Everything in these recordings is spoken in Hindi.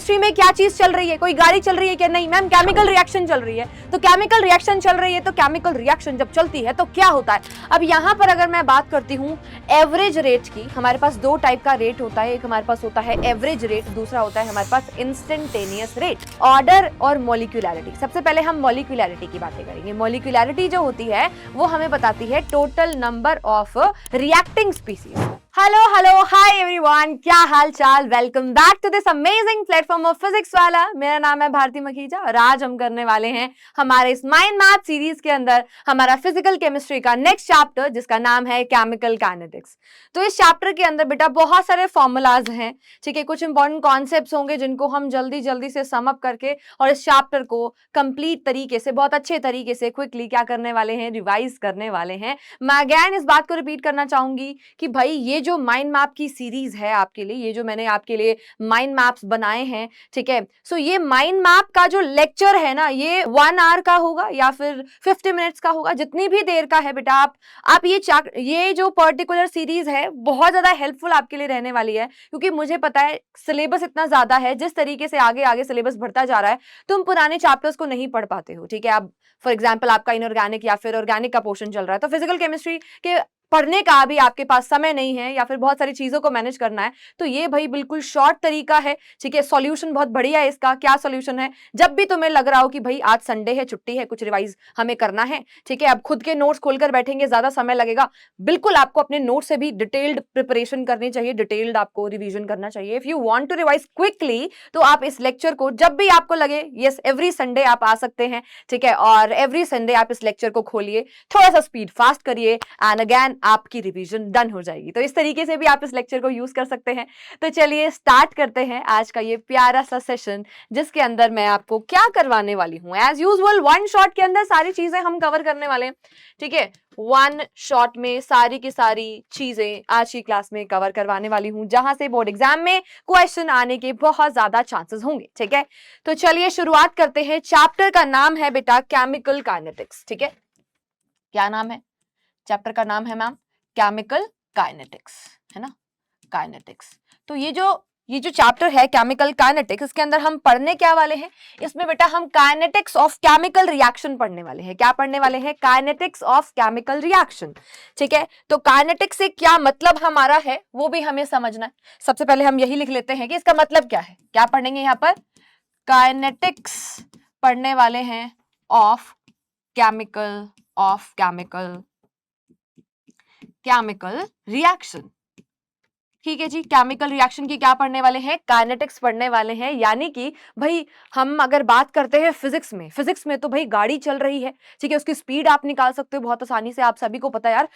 केमिस्ट्री में क्या चीज चल रही है, कोई गाड़ी चल रही है क्या? नहीं मैम, केमिकल रिएक्शन चल रही है। तो केमिकल रिएक्शन चल रही है तो केमिकल रिएक्शन जब चलती है तो क्या होता है? अब यहाँ पर अगर मैं बात करती हूँ एवरेज रेट की, हमारे पास दो टाइप का रेट होता है, एक हमारे पास होता है एवरेज रेट, दूसरा होता है हमारे पास इंस्टेंटेनियस रेट। ऑर्डर और मॉलिक्यूलैरिटी, सबसे पहले हम मॉलिक्यूलैरिटी की बातें करेंगे। मॉलिक्यूलैरिटी जो होती है वो हमें बताती है total number of reacting species. Hello hello hi everyone, क्या हाल चाल? Welcome back to this amazing platform of Physics Wallah. मेरा नाम है भारती मखीजा और आज हम करने वाले हैं हमारे इस माइंड मैप सीरीज के अंदर हमारा फिजिकल केमिस्ट्री का नेक्स्ट चैप्टर, जिसका नाम है केमिकल काइनेटिक्स। तो इस चैप्टर के अंदर बेटा बहुत सारे फॉर्मूलाज हैं, ठीक है, कुछ इंपॉर्टेंट कॉन्सेप्ट्स होंगे जिनको हम जल्दी जल्दी से सम अप करके और इस चैप्टर को कंप्लीट तरीके से, बहुत अच्छे तरीके से क्विकली क्या करने वाले हैं, रिवाइज करने वाले हैं। मैं अगेन इस बात को रिपीट करना चाहूंगी कि भाई ये जो माइंड मैप की सीरीज है आपके लिए, ये जो मैंने आपके लिए माइंड मैप्स बनाए हैं, ठीक है, सो ये माइंड मैप का जो लेक्चर है ना, ये 1 आवर का होगा या फिर 50 मिनट्स का होगा, जितनी भी देर का है बेटा, आप ये जो पर्टिकुलर सीरीज है बहुत ज्यादा हेल्पफुल आपके लिए रहने वाली है, क्योंकि मुझे पता है सिलेबस इतना ज्यादा है, जिस तरीके से आगे आगे सिलेबस बढ़ता जा रहा है तुम पुराने चैप्टर्स को नहीं पढ़ पाते हो, ठीक है। अब फॉर एग्जाम्पल आपका इनऑर्गेनिक या फिर ऑर्गेनिक का पोर्शन चल रहा है, तो फिजिकल केमिस्ट्री के पढ़ने का अभी आपके पास समय नहीं है या फिर बहुत सारी चीजों को मैनेज करना है, तो ये भाई बिल्कुल शॉर्ट तरीका है, ठीक है। सॉल्यूशन बहुत बढ़िया है इसका। क्या सॉल्यूशन है? जब भी तुम्हें लग रहा हो कि भाई आज संडे है, छुट्टी है, कुछ रिवाइज हमें करना है, ठीक है, अब खुद के नोट्स खोलकर बैठेंगे, ज्यादा समय लगेगा, बिल्कुल आपको अपने नोट से भी डिटेल्ड प्रिपरेशन करनी चाहिए, डिटेल्ड आपको रिविजन करना चाहिए। If you want to revise quickly तो आप इस लेक्चर को जब भी आपको लगे, यस, एवरी संडे आप आ सकते हैं, ठीक है, और एवरी संडे आप इस लेक्चर को खोलिए, थोड़ा सा स्पीड फास्ट करिए एंड अगेन आपकी रिवीजन डन हो जाएगी। तो इस तरीके से भी आप इस लेक्चर को यूज कर सकते हैं। तो चलिए स्टार्ट करते हैं आज का ये प्यारा सा सेशन, जिसके अंदर मैं आपको क्या करवाने वाली हूं। एज यूजुअल 1 शॉट के अंदर सारी चीजें हम कवर करने वाले हैं, ठीक है। 1 शॉट में सारी की सारी चीजें आज की क्लास में कवर करवाने वाली हूं, जहां से बोर्ड एग्जाम में क्वेश्चन आने के बहुत ज्यादा चांसेस होंगे, ठीक है। तो चलिए शुरुआत करते हैं। चैप्टर का नाम है बेटा केमिकल काइनेटिक्स, ठीक है। क्या नाम है? चैप्टर का नाम है मैम केमिकल काइनेटिक्स, है ना, काइनेटिक्स। तो ये जो चैप्टर है केमिकल काइनेटिक्स, इसके अंदर हम पढ़ने क्या वाले हैं? इसमें बेटा हम काइनेटिक्स ऑफ केमिकल रिएक्शन पढ़ने वाले हैं। क्या पढ़ने वाले हैं? काइनेटिक्स ऑफ केमिकल रिएक्शन, ठीक है। तो काइनेटिक्स से क्या मतलब हमारा है वो भी हमें समझना है। सबसे पहले हम यही लिख लेते हैं कि इसका मतलब क्या है। क्या पढ़ेंगे यहाँ पर? काइनेटिक्स पढ़ने वाले हैं ऑफ केमिकल रिएक्शन, ठीक है जी। केमिकल रिएक्शन की क्या पढ़ने वाले हैं? काइनेटिक्स पढ़ने वाले हैं। यानी कि भाई हम अगर बात करते हैं फिजिक्स में तो भाई गाड़ी चल रही है, ठीक है, उसकी स्पीड आप निकाल सकते हो बहुत आसानी से, आप सभी को पता है यार।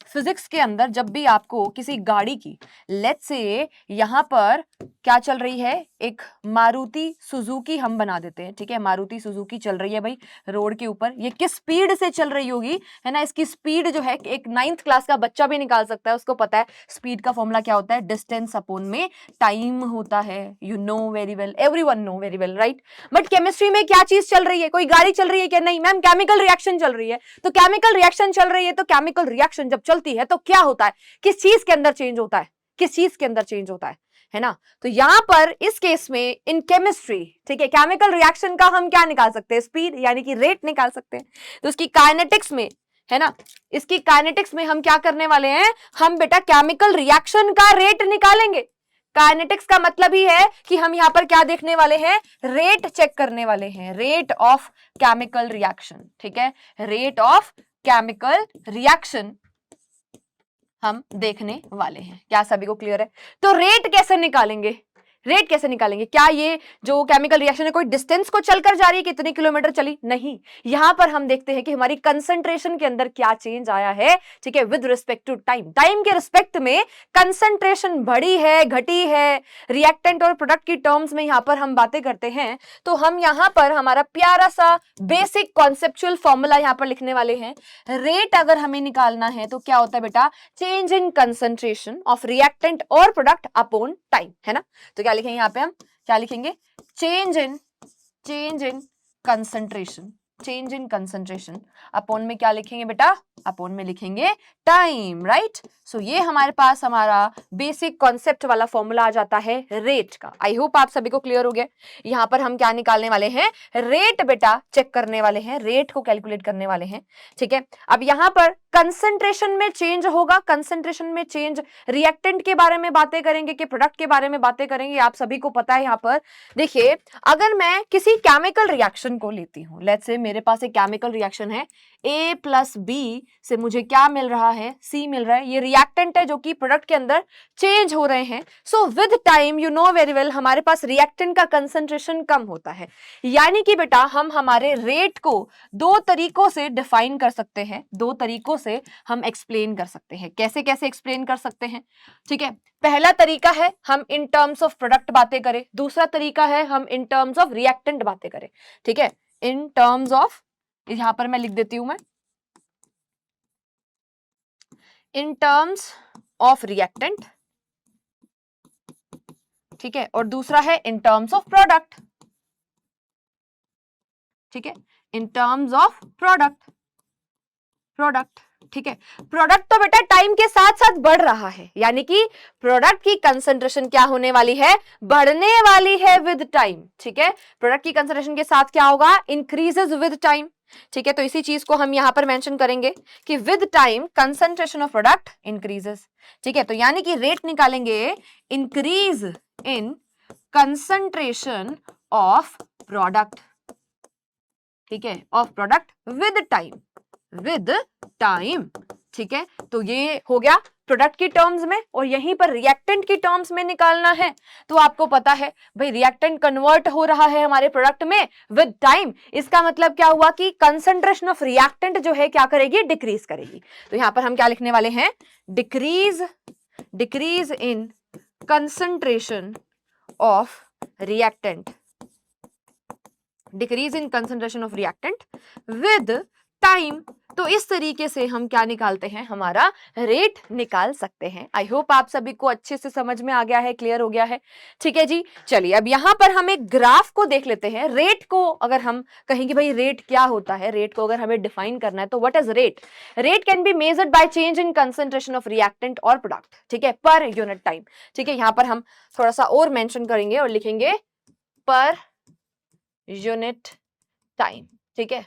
फिजिक्स के अंदर जब भी आपको किसी गाड़ी की, लेट्स से यहां पर क्या चल रही है, एक मारुति सुजुकी हम बना देते हैं, ठीक है, मारुति सुजुकी चल रही है भाई रोड के ऊपर, ये किस स्पीड से चल रही होगी, है ना। इसकी स्पीड जो है एक 9th क्लास का बच्चा भी निकाल सकता है, उसको पता है स्पीड का फॉर्मूला क्या होता है, डिस्टेंस अपॉन में टाइम होता है। You know very well, everyone know very well, right. But chemistry में क्या चीज चल रही है, कोई गाड़ी चल रही है क्या? नहीं मैम, केमिकल रिएक्शन चल रही है। तो केमिकल रिएक्शन चल रही है तो केमिकल रिएक्शन जब चलती है तो क्या होता है, किस चीज के अंदर चेंज होता है, किस चीज के अंदर चेंज होता है ना। तो यहां पर इस केस में इन केमिस्ट्री, ठीक है, केमिकल रिएक्शन का हम क्या निकाल सकते हैं? स्पीड, यानी कि रेट निकाल सकते हैं। तो उसकी काइनेटिक्स में, है ना, इसकी काइनेटिक्स में हम क्या करने वाले हैं? हम बेटा केमिकल रिएक्शन का रेट निकालेंगे। काइनेटिक्स का मतलब ही है कि हम यहां पर क्या देखने वाले हैं? रेट चेक करने वाले हैं, रेट ऑफ केमिकल रिएक्शन, ठीक है, रेट ऑफ केमिकल रिएक्शन हम देखने वाले हैं। क्या सभी को क्लियर है? तो रेट कैसे निकालेंगे? क्या ये जो केमिकल रिएक्शन है कोई डिस्टेंस को चलकर जा रही है, कितने किलोमीटर चली? नहीं, यहां पर हम देखते हैं कि हमारी कंसंट्रेशन के अंदर क्या चेंज आया है, ठीक है, विद रिस्पेक्ट टू टाइम के रिस्पेक्ट में कंसंट्रेशन बढ़ी है, घटी है, रिएक्टेंट और प्रोडक्ट की टर्म्स में यहां पर हम बातें करते हैं। तो हम यहां पर हमारा प्यारा सा बेसिक कॉन्सेप्चुअल फॉर्मूला यहां पर लिखने वाले हैं। रेट अगर हमें निकालना है तो क्या होता है बेटा? Change in concentration of reactant और प्रोडक्ट अपॉन टाइम, है ना। तो क्या लिखेंगे यहाँ पे? हम क्या लिखेंगे? Change in concentration change in concentration upon में क्या लिखेंगे बेटा, अपॉन में लिखेंगे टाइम, राइट। सो ये हमारे पास हमारा बेसिक कॉन्सेप्ट वाला फॉर्मूला आ जाता है रेट का। आई होप आप सभी को क्लियर हो गया। यहाँ पर हम क्या निकालने वाले हैं, रेट बेटा चेक करने वाले हैं, रेट को कैलकुलेट करने वाले हैं, ठीक है। अब यहाँ पर कंसंट्रेशन में चेंज होगा, कंसंट्रेशन में चेंज, रिएक्टेंट के बारे में बातें करेंगे कि प्रोडक्ट के बारे में बातें करेंगे, आप सभी को पता है। यहाँ पर देखिए, अगर मैं किसी केमिकल रिएक्शन को लेती हूं, लेट्स से मेरे पास एक केमिकल रिएक्शन है, A प्लस बी से मुझे क्या मिल रहा है, C मिल रहा है, ये रिएक्टेंट है जो कि प्रोडक्ट के अंदर चेंज हो रहे हैं। So with time you know very well हमारे पास रिएक्टेंट का कंसंट्रेशन कम होता है, यानी कि बेटा हम हमारे रेट को दो तरीकों से डिफाइन कर सकते हैं, दो तरीकों से हम एक्सप्लेन कर सकते हैं। कैसे कैसे एक्सप्लेन कर सकते हैं, ठीक है। पहला तरीका है हम इन टर्म्स ऑफ प्रोडक्ट बातें करें, दूसरा तरीका है हम इन टर्म्स ऑफ रिएक्टेंट बातें करें, ठीक है। इन टर्म्स ऑफ, यहां पर मैं लिख देती हूं मैं, इन टर्म्स ऑफ रिएक्टेंट, ठीक है, और दूसरा है इन टर्म्स ऑफ प्रोडक्ट, ठीक है, in terms of product, product, ठीक है। प्रोडक्ट तो बेटा टाइम के साथ साथ बढ़ रहा है, यानी कि प्रोडक्ट की कंसंट्रेशन क्या होने वाली है, बढ़ने वाली है विद टाइम, ठीक है। प्रोडक्ट की कंसंट्रेशन के साथ क्या होगा, इंक्रीजेस विद टाइम, ठीक है। तो इसी चीज को हम यहां पर मेंशन करेंगे कि with time concentration of product increases, ठीक है। तो यानी कि रेट निकालेंगे increase in concentration of product, ठीक है, of product with time, with time, ठीक है। तो ये हो गया प्रोडक्ट की टर्म्स में, और यहीं पर रिएक्टेंट की टर्म्स में निकालना है। तो आपको पता है भाई रिएक्टेंट कन्वर्ट हो रहा है हमारे प्रोडक्ट में विद टाइम, इसका मतलब क्या हुआ कि कंसंट्रेशन ऑफ रिएक्टेंट जो है क्या करेगी, डिक्रीज करेगी। तो यहां पर हम क्या लिखने वाले हैं, decrease in concentration of reactant, decrease in concentration of reactant with time. तो इस तरीके से हम क्या निकालते हैं, हमारा रेट निकाल सकते हैं। आई होप आप सभी को अच्छे से समझ में आ गया है, क्लियर हो गया है, ठीक है जी। चलिए अब यहां पर हम एक ग्राफ को देख लेते हैं। रेट को अगर हम कहेंगे भाई रेट क्या होता है, रेट को अगर हमें डिफाइन करना है तो what is rate, rate can be measured by change in concentration of reactant और प्रोडक्ट, ठीक है, पर यूनिट टाइम, ठीक है। यहां पर हम थोड़ा सा और मेंशन करेंगे और लिखेंगे पर यूनिट टाइम, ठीक है,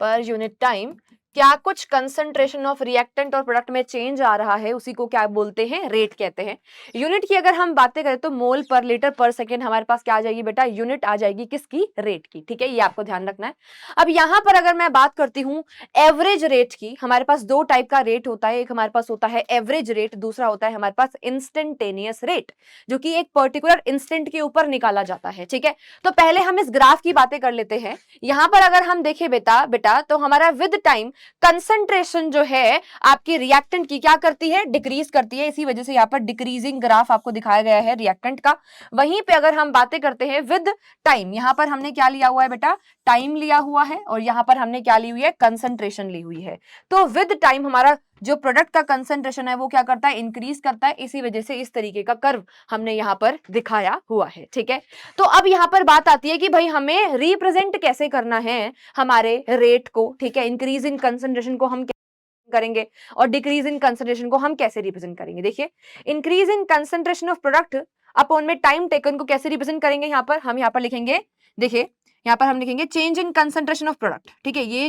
पर यूनिट टाइम। क्या कुछ कंसंट्रेशन ऑफ रिएक्टेंट और प्रोडक्ट में चेंज आ रहा है, उसी को क्या बोलते हैं, रेट कहते हैं। यूनिट की अगर हम बातें करें तो मोल पर लीटर पर सेकेंड हमारे पास क्या आ जाएगी बेटा, यूनिट आ जाएगी किसकी, रेट की, ठीक है। ये आपको ध्यान रखना है। अब यहां पर अगर मैं बात करती हूं एवरेज रेट की, हमारे पास दो टाइप का रेट होता है, एक हमारे पास होता है एवरेज रेट, दूसरा होता है हमारे पास इंस्टेंटेनियस रेट, जो कि एक पर्टिकुलर इंस्टेंट के ऊपर निकाला जाता है, ठीक है। तो पहले हम इस ग्राफ की बातें कर लेते हैं। यहां पर अगर हम देखें बेटा तो हमारा विद टाइम कंसंट्रेशन जो है आपकी रिएक्टेंट की क्या करती है, डिक्रीज करती है। इसी वजह से यहाँ पर डिक्रीजिंग ग्राफ आपको दिखाया गया है रिएक्टेंट का। वहीं पे अगर हम बातें करते हैं विद टाइम, यहां पर हमने क्या लिया हुआ है बेटा, टाइम लिया हुआ है, और यहां पर हमने क्या ली हुई है, कंसंट्रेशन ली हुई है। तो विद टाइम हमारा जो प्रोडक्ट का कंसंट्रेशन है वो क्या करता है, इंक्रीज करता है। इसी वजह से इस तरीके का कर्व हमने यहाँ पर दिखाया हुआ है, ठीक है। तो अब यहाँ पर बात आती है कि भाई हमें रिप्रेजेंट कैसे करना है हमारे रेट को, ठीक है। इंक्रीज इन कंसंट्रेशन को हम करेंगे और डिक्रीज इन कंसंट्रेशन को हम कैसे रिप्रेजेंट करेंगे। देखिए, increase in concentration of product upon में टाइम टेकन को कैसे रिप्रेजेंट करेंगे, यहाँ पर हम यहाँ पर लिखेंगे, देखिए यहाँ पर हम लिखेंगे change in concentration of product, ठीक है। ये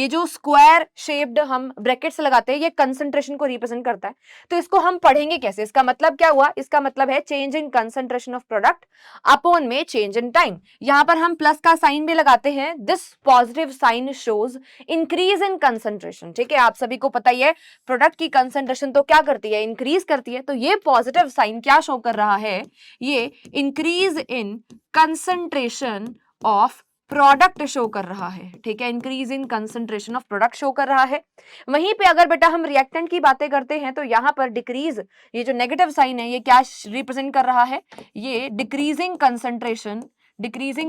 जो स्क्वायर शेप्ड हम ब्रैकेट्स लगाते हैं ये कंसंट्रेशन को रिप्रेजेंट करता है। तो इसको हम पढ़ेंगे कैसे, इसका मतलब क्या हुआ, इसका मतलब है change in concentration of product upon में चेंज इन टाइम। यहाँ पर हम प्लस का साइन भी लगाते हैं, this positive sign shows increase in concentration, ठीक है। आप सभी को पता ही है प्रोडक्ट की कंसंट्रेशन तो क्या करती है, इंक्रीज करती है। तो ये पॉजिटिव साइन क्या शो कर रहा है, ये increase in concentration of product show कर रहा है, ठीक है। Increase in concentration of product show कर रहा है। वहीं पे अगर बेटा हम रिएक्टेंट की बातें करते हैं तो यहाँ पर डिक्रीज, ये जो नेगेटिव साइन है ये क्या रिप्रेजेंट कर रहा है, ये डिक्रीजिंग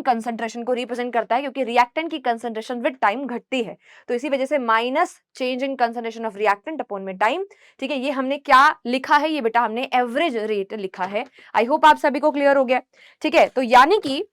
कंसंट्रेशन को रिप्रेजेंट करता है, क्योंकि रिएक्टेंट की कंसंट्रेशन विद टाइम घटती है। तो इसी वजह से minus change in concentration of reactant upon में टाइम, ठीक है। ये हमने क्या लिखा है, ये बेटा हमने एवरेज रेट लिखा है। आई होप आप सभी को क्लियर हो गया, ठीक है। तो यानी कि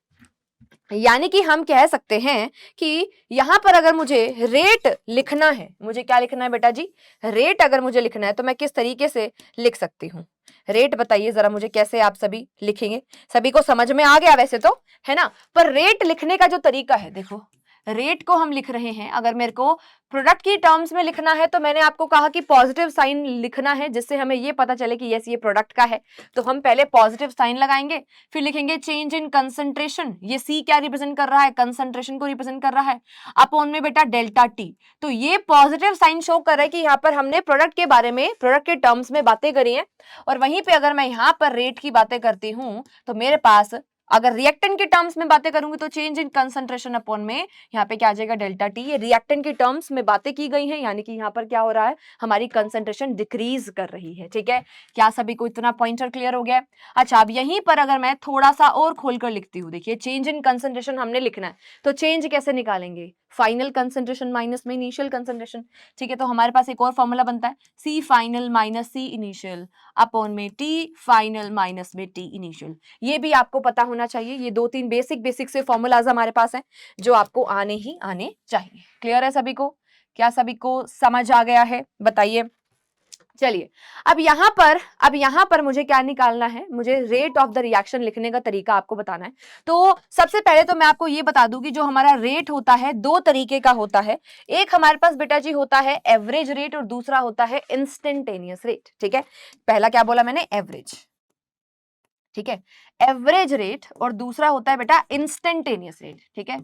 यानी कि हम कह सकते हैं कि यहां पर अगर मुझे रेट लिखना है, मुझे क्या लिखना है बेटा जी, रेट अगर मुझे लिखना है तो मैं किस तरीके से लिख सकती हूँ? रेट बताइए जरा मुझे, कैसे आप सभी लिखेंगे? सभी को समझ में आ गया वैसे तो, है ना? पर रेट लिखने का जो तरीका है, देखो रेट को हम लिख रहे हैं, अगर मेरे को प्रोडक्ट की टर्म्स में लिखना है तो मैंने आपको कहा कि पॉजिटिव साइन लिखना है, जिससे हमें ये पता चले कि यस ये प्रोडक्ट का है। तो हम पहले पॉजिटिव साइन लगाएंगे, फिर लिखेंगे चेंज इन कंसंट्रेशन। ये सी क्या रिप्रेजेंट कर रहा है? कंसंट्रेशन को रिप्रेजेंट कर रहा है। अपॉन में बेटा डेल्टा टी। तो ये पॉजिटिव साइन शो कर रहा है कि यहाँ पर हमने प्रोडक्ट के बारे में, प्रोडक्ट के टर्म्स में बातें करी हैं। और वहीं पे अगर मैं यहाँ पर रेट की बातें करती हूँ तो मेरे पास अगर रिएक्टेंट के टर्म्स में बातें करूंगी तो चेंज इन कंसंट्रेशन अपॉन में यहाँ पे क्या आ जाएगा? Delta T. ये रिएक्टेंट के टर्म्स में बातें की गई हैं, यानी कि यहाँ पर क्या हो रहा है? हमारी कंसंट्रेशन डिक्रीज कर रही है। ठीक है, क्या सभी को इतना पॉइंटर क्लियर हो गया? अच्छा, अब यहीं पर अगर मैं थोड़ा सा और खोलकर लिखती हूँ, देखिए चेंज इन कंसंट्रेशन हमने लिखना है, तो चेंज कैसे निकालेंगे? फाइनल कंसंट्रेशन माइनस में इनिशियल कंसंट्रेशन। ठीक है, तो हमारे पास एक और फॉर्मूला बनता है, सी फाइनल माइनस सी इनिशियल अपॉन में टी फाइनल माइनस में टी इनिशियल। ये भी आपको पता होना चाहिए। ये 2-3 बेसिक से फॉर्मूलाज हमारे पास हैं जो आपको आने ही आने चाहिए। क्लियर है सभी को? क्या सभी को समझ आ गया है? बताइए। चलिए, अब यहां पर मुझे क्या निकालना है? मुझे रेट ऑफ द रिएक्शन लिखने का तरीका आपको बताना है। तो सबसे पहले तो मैं आपको ये बता दूं कि जो हमारा रेट होता है दो तरीके का होता है। एक हमारे पास बेटा जी होता है एवरेज रेट और दूसरा होता है इंस्टेंटेनियस रेट। ठीक है, पहला क्या बोला मैंने? एवरेज। ठीक है, एवरेज रेट और दूसरा होता है बेटा इंस्टेंटेनियस रेट। ठीक है,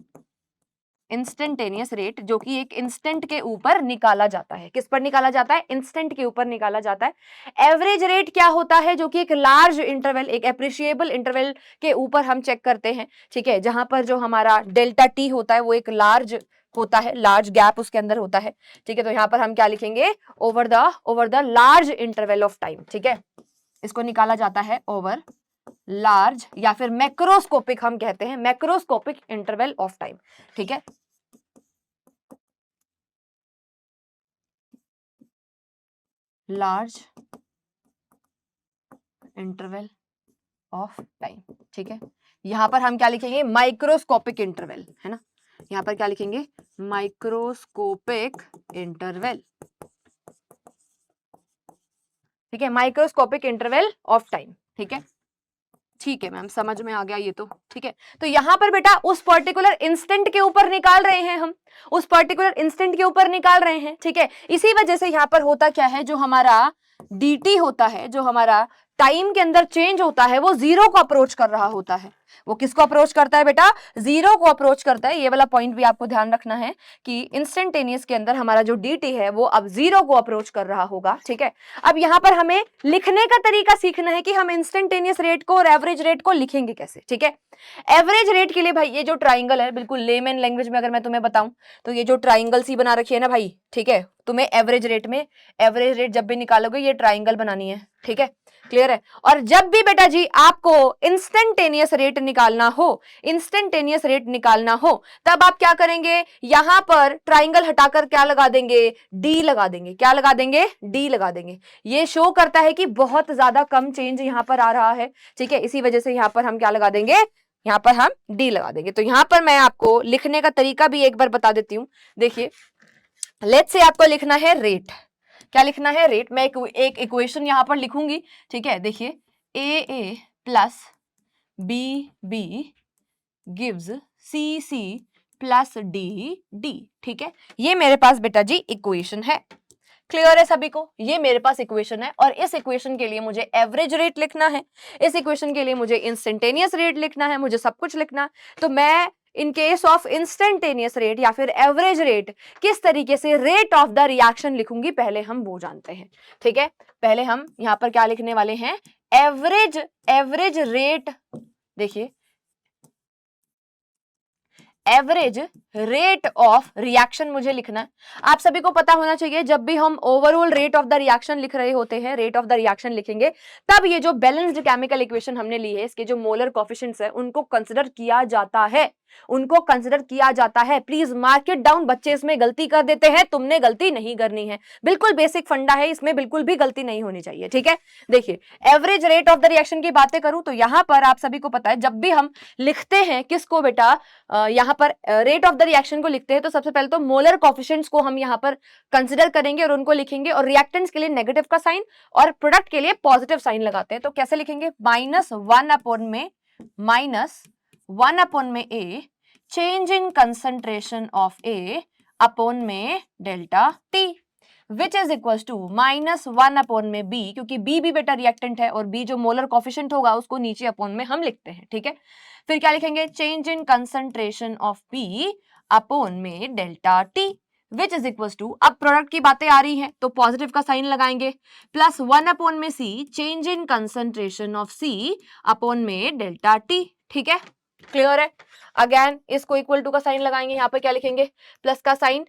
इंस्टेंटेनियस रेट जो कि एक इंस्टेंट के ऊपर निकाला जाता है। किस पर निकाला जाता है? इंस्टेंट के ऊपर निकाला जाता है। एवरेज रेट क्या होता है? जो कि एक लार्ज इंटरवल, एक एप्रिशिएबल इंटरवल के ऊपर हम चेक करते हैं। ठीक है, जहां पर जो हमारा डेल्टा टी होता है वो एक लार्ज होता है, लार्ज गैप उसके अंदर होता है। ठीक है, तो यहां पर हम क्या लिखेंगे? Over the large interval of time. ठीक है, इसको निकाला जाता है ओवर लार्ज या फिर मैक्रोस्कोपिक, हम कहते हैं मैक्रोस्कोपिक इंटरवल ऑफ टाइम। ठीक है, लार्ज इंटरवल ऑफ टाइम। ठीक है, यहां पर हम क्या लिखेंगे? माइक्रोस्कोपिक इंटरवल, है ना? यहां पर क्या लिखेंगे? Microscopic interval. ठीक है, माइक्रोस्कोपिक इंटरवल ऑफ टाइम। ठीक है, ठीक है मैम, समझ में आ गया ये तो। ठीक है, तो यहां पर बेटा उस पर्टिकुलर इंस्टेंट के ऊपर निकाल रहे हैं हम, उस पर्टिकुलर इंस्टेंट के ऊपर निकाल रहे हैं। ठीक है, इसी वजह से यहां पर होता क्या है? जो हमारा dt होता है, जो हमारा टाइम के अंदर चेंज होता है, वो जीरो को अप्रोच कर रहा होता है। वो किसको अप्रोच करता है बेटा? जीरो को अप्रोच करता है। ये वाला पॉइंट भी आपको ध्यान रखना है कि इंस्टेंटेनियस के अंदर हमारा जो dt है वो अब जीरो को अप्रोच कर रहा होगा। ठीक है, अब यहां पर हमें लिखने का तरीका सीखना है कि हम इंस्टेंटेनियस रेट को और एवरेज रेट को लिखेंगे कैसे। ठीक है, एवरेज रेट के लिए भाई ये जो ट्राइंगल है, बिल्कुल लेमन लैंग्वेज में अगर मैं तुम्हें बताऊं तो ये जो ट्राइंगल सी बना रखी है ना भाई, ठीक है, तुम्हें एवरेज रेट में, एवरेज रेट जब भी निकालोगे ये ट्राइंगल बनानी है। ठीक है, क्लियर है? और जब भी बेटा जी आपको इंस्टेंटेनियस रेट निकालना हो, इंस्टेंटेनियस रेट निकालना हो, तब आप क्या करेंगे? यहां पर ट्राइंगल हटाकर क्या लगा देंगे? डी लगा देंगे। क्या लगा देंगे? डी लगा देंगे। ये शो करता है कि बहुत ज्यादा कम चेंज यहां पर आ रहा है। ठीक है, इसी वजह से यहां पर हम क्या लगा देंगे? यहां पर हम डी लगा देंगे। तो यहां पर मैं आपको लिखने का तरीका भी एक बार बता देती हूं। देखिए, लेट्स से आपको लिखना है रेट। क्या लिखना है? रेट। मैं एक इक्वेशन यहां पर लिखूंगी। ठीक है, देखिए A plus B gives C plus D. ठीक है, ये मेरे पास बेटा जी इक्वेशन है। क्लियर है सभी को? ये मेरे पास इक्वेशन है और इस इक्वेशन के लिए मुझे एवरेज रेट लिखना है, इस इक्वेशन के लिए मुझे इंस्टेंटेनियस रेट लिखना है, मुझे सब कुछ लिखना है। तो मैं in case of instantaneous rate या फिर एवरेज रेट किस तरीके से रेट ऑफ द रिएक्शन लिखूंगी, पहले हम वो जानते हैं। ठीक है, पहले हम यहां पर क्या लिखने वाले हैं? Average rate. देखिए, एवरेज रेट ऑफ रिएक्शन मुझे लिखना है। आप सभी को पता होना चाहिए जब भी हम overall rate of the reaction लिख रहे होते हैं, रेट ऑफ द रिएक्शन लिखेंगे, तब ये जो बैलेंस्ड केमिकल इक्वेशन हमने ली है, इसके जो मोलर कोफिशिएंट्स है उनको कंसिडर किया जाता है, उनको कंसिडर किया जाता है। Please mark it down. बच्चे इसमें गलती कर देते हैं, तुमने गलती नहीं करनी है, बिल्कुल बेसिक फंडा है, इसमें बिल्कुल भी गलती नहीं होनी चाहिए। ठीक है, देखिए average rate of the reaction की बातें करूं तो यहां पर आप सभी को पता है जब भी हम लिखते हैं किसको बेटा, यहां पर रेट ऑफ द रिएक्शन को लिखते हैं तो सबसे पहले तो मोलर कोफिशिएंट्स को हम यहां पर कंसिडर करेंगे और उनको लिखेंगे, और रिएक्टेंट्स के लिए नेगेटिव का साइन और प्रोडक्ट के लिए पॉजिटिव साइन लगाते हैं। तो कैसे लिखेंगे, -1/में A change in concentration of A upon में delta T, which is equal to -1/में बी, क्योंकि बी भी बेटा रिएक्टेंट है और बी जो मोलर कोफिशिएंट होगा उसको नीचे अपॉन में हम लिखते हैं। ठीक है, फिर क्या लिखेंगे, change in concentration of P upon में delta T, which is equal to, अब प्रोडक्ट की बातें आ रही हैं तो पॉजिटिव का साइन लगाएंगे, +1 में C change in concentration of C upon में डेल्टा टी। ठीक है, क्लियर है। अगेन इसको इक्वल टू का साइन लगाएंगे, यहां पर क्या लिखेंगे, प्लस का sign,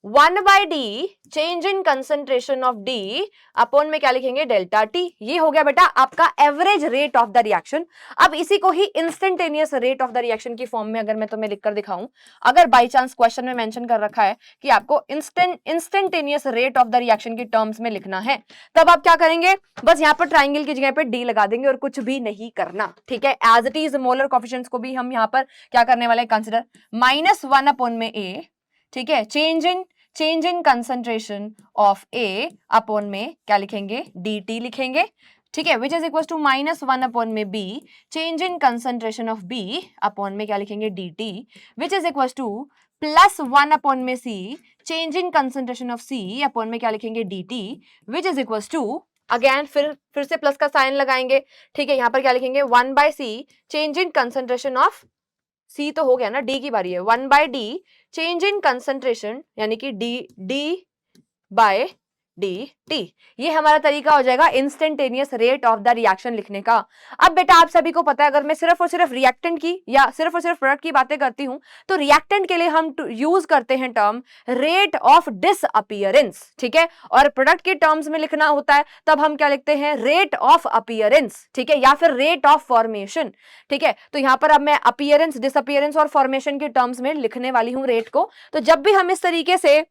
1/d change in concentration of d upon में क्या लिखेंगे, डेल्टा टी। ये हो गया बेटा आपका average rate of the reaction. अब इसी को ही instantaneous rate of the reaction की फॉर्म में अगर मैं तुम्हें लिखकर दिखाऊं, अगर बाय चांस क्वेश्चन में मेंशन कर रखा है कि आपको instantaneous rate of the reaction की टर्म्स में लिखना है, तब आप क्या करेंगे, बस यहाँ पर ट्राइंगल की जगह पे d लगा देंगे और कुछ भी नहीं करना। ठीक है, as it is molar coefficients को भी हम यहाँ पर क्या करने वाले, कंसिडर -1 में a, ठीक है, change in concentration of A upon में क्या लिखेंगे, dt लिखेंगे। ठीक है, विच इज इक्वल टू -1 में b change in concentration of b upon में क्या लिखेंगे, dt, which is equal to +1 में c change in concentration of c upon में क्या लिखेंगे, dt, which is equal to, again फिर से प्लस का साइन लगाएंगे। ठीक है, यहाँ पर क्या लिखेंगे, 1/c change in concentration of C तो हो गया ना, डी की बारी है, 1/d चेंज इन कंसंट्रेशन यानी कि d/dt। ये हमारा तरीका हो जाएगा instantaneous rate of the reaction लिखने का। अब बेटा आप सभी को पता है अगर मैं सिर्फ और सिर्फ रिएक्टेंट की या सिर्फ और सिर्फ प्रोडक्ट की बातें करती हूं तो रिएक्टेंट के लिए हम यूज करते हैं टर्म रेट ऑफ डिसअपीयरेंस। ठीक है, और प्रोडक्ट के टर्म्स में लिखना होता है तब हम क्या लिखते हैं, रेट ऑफ अपीयरेंस। ठीक है, या फिर रेट ऑफ फॉर्मेशन। ठीक है, तो यहां पर अब मैं अपीयरेंस, डिसअपीयरेंस और फॉर्मेशन के टर्म्स में लिखने वाली हूं रेट को। तो जब भी हम इस तरीके से,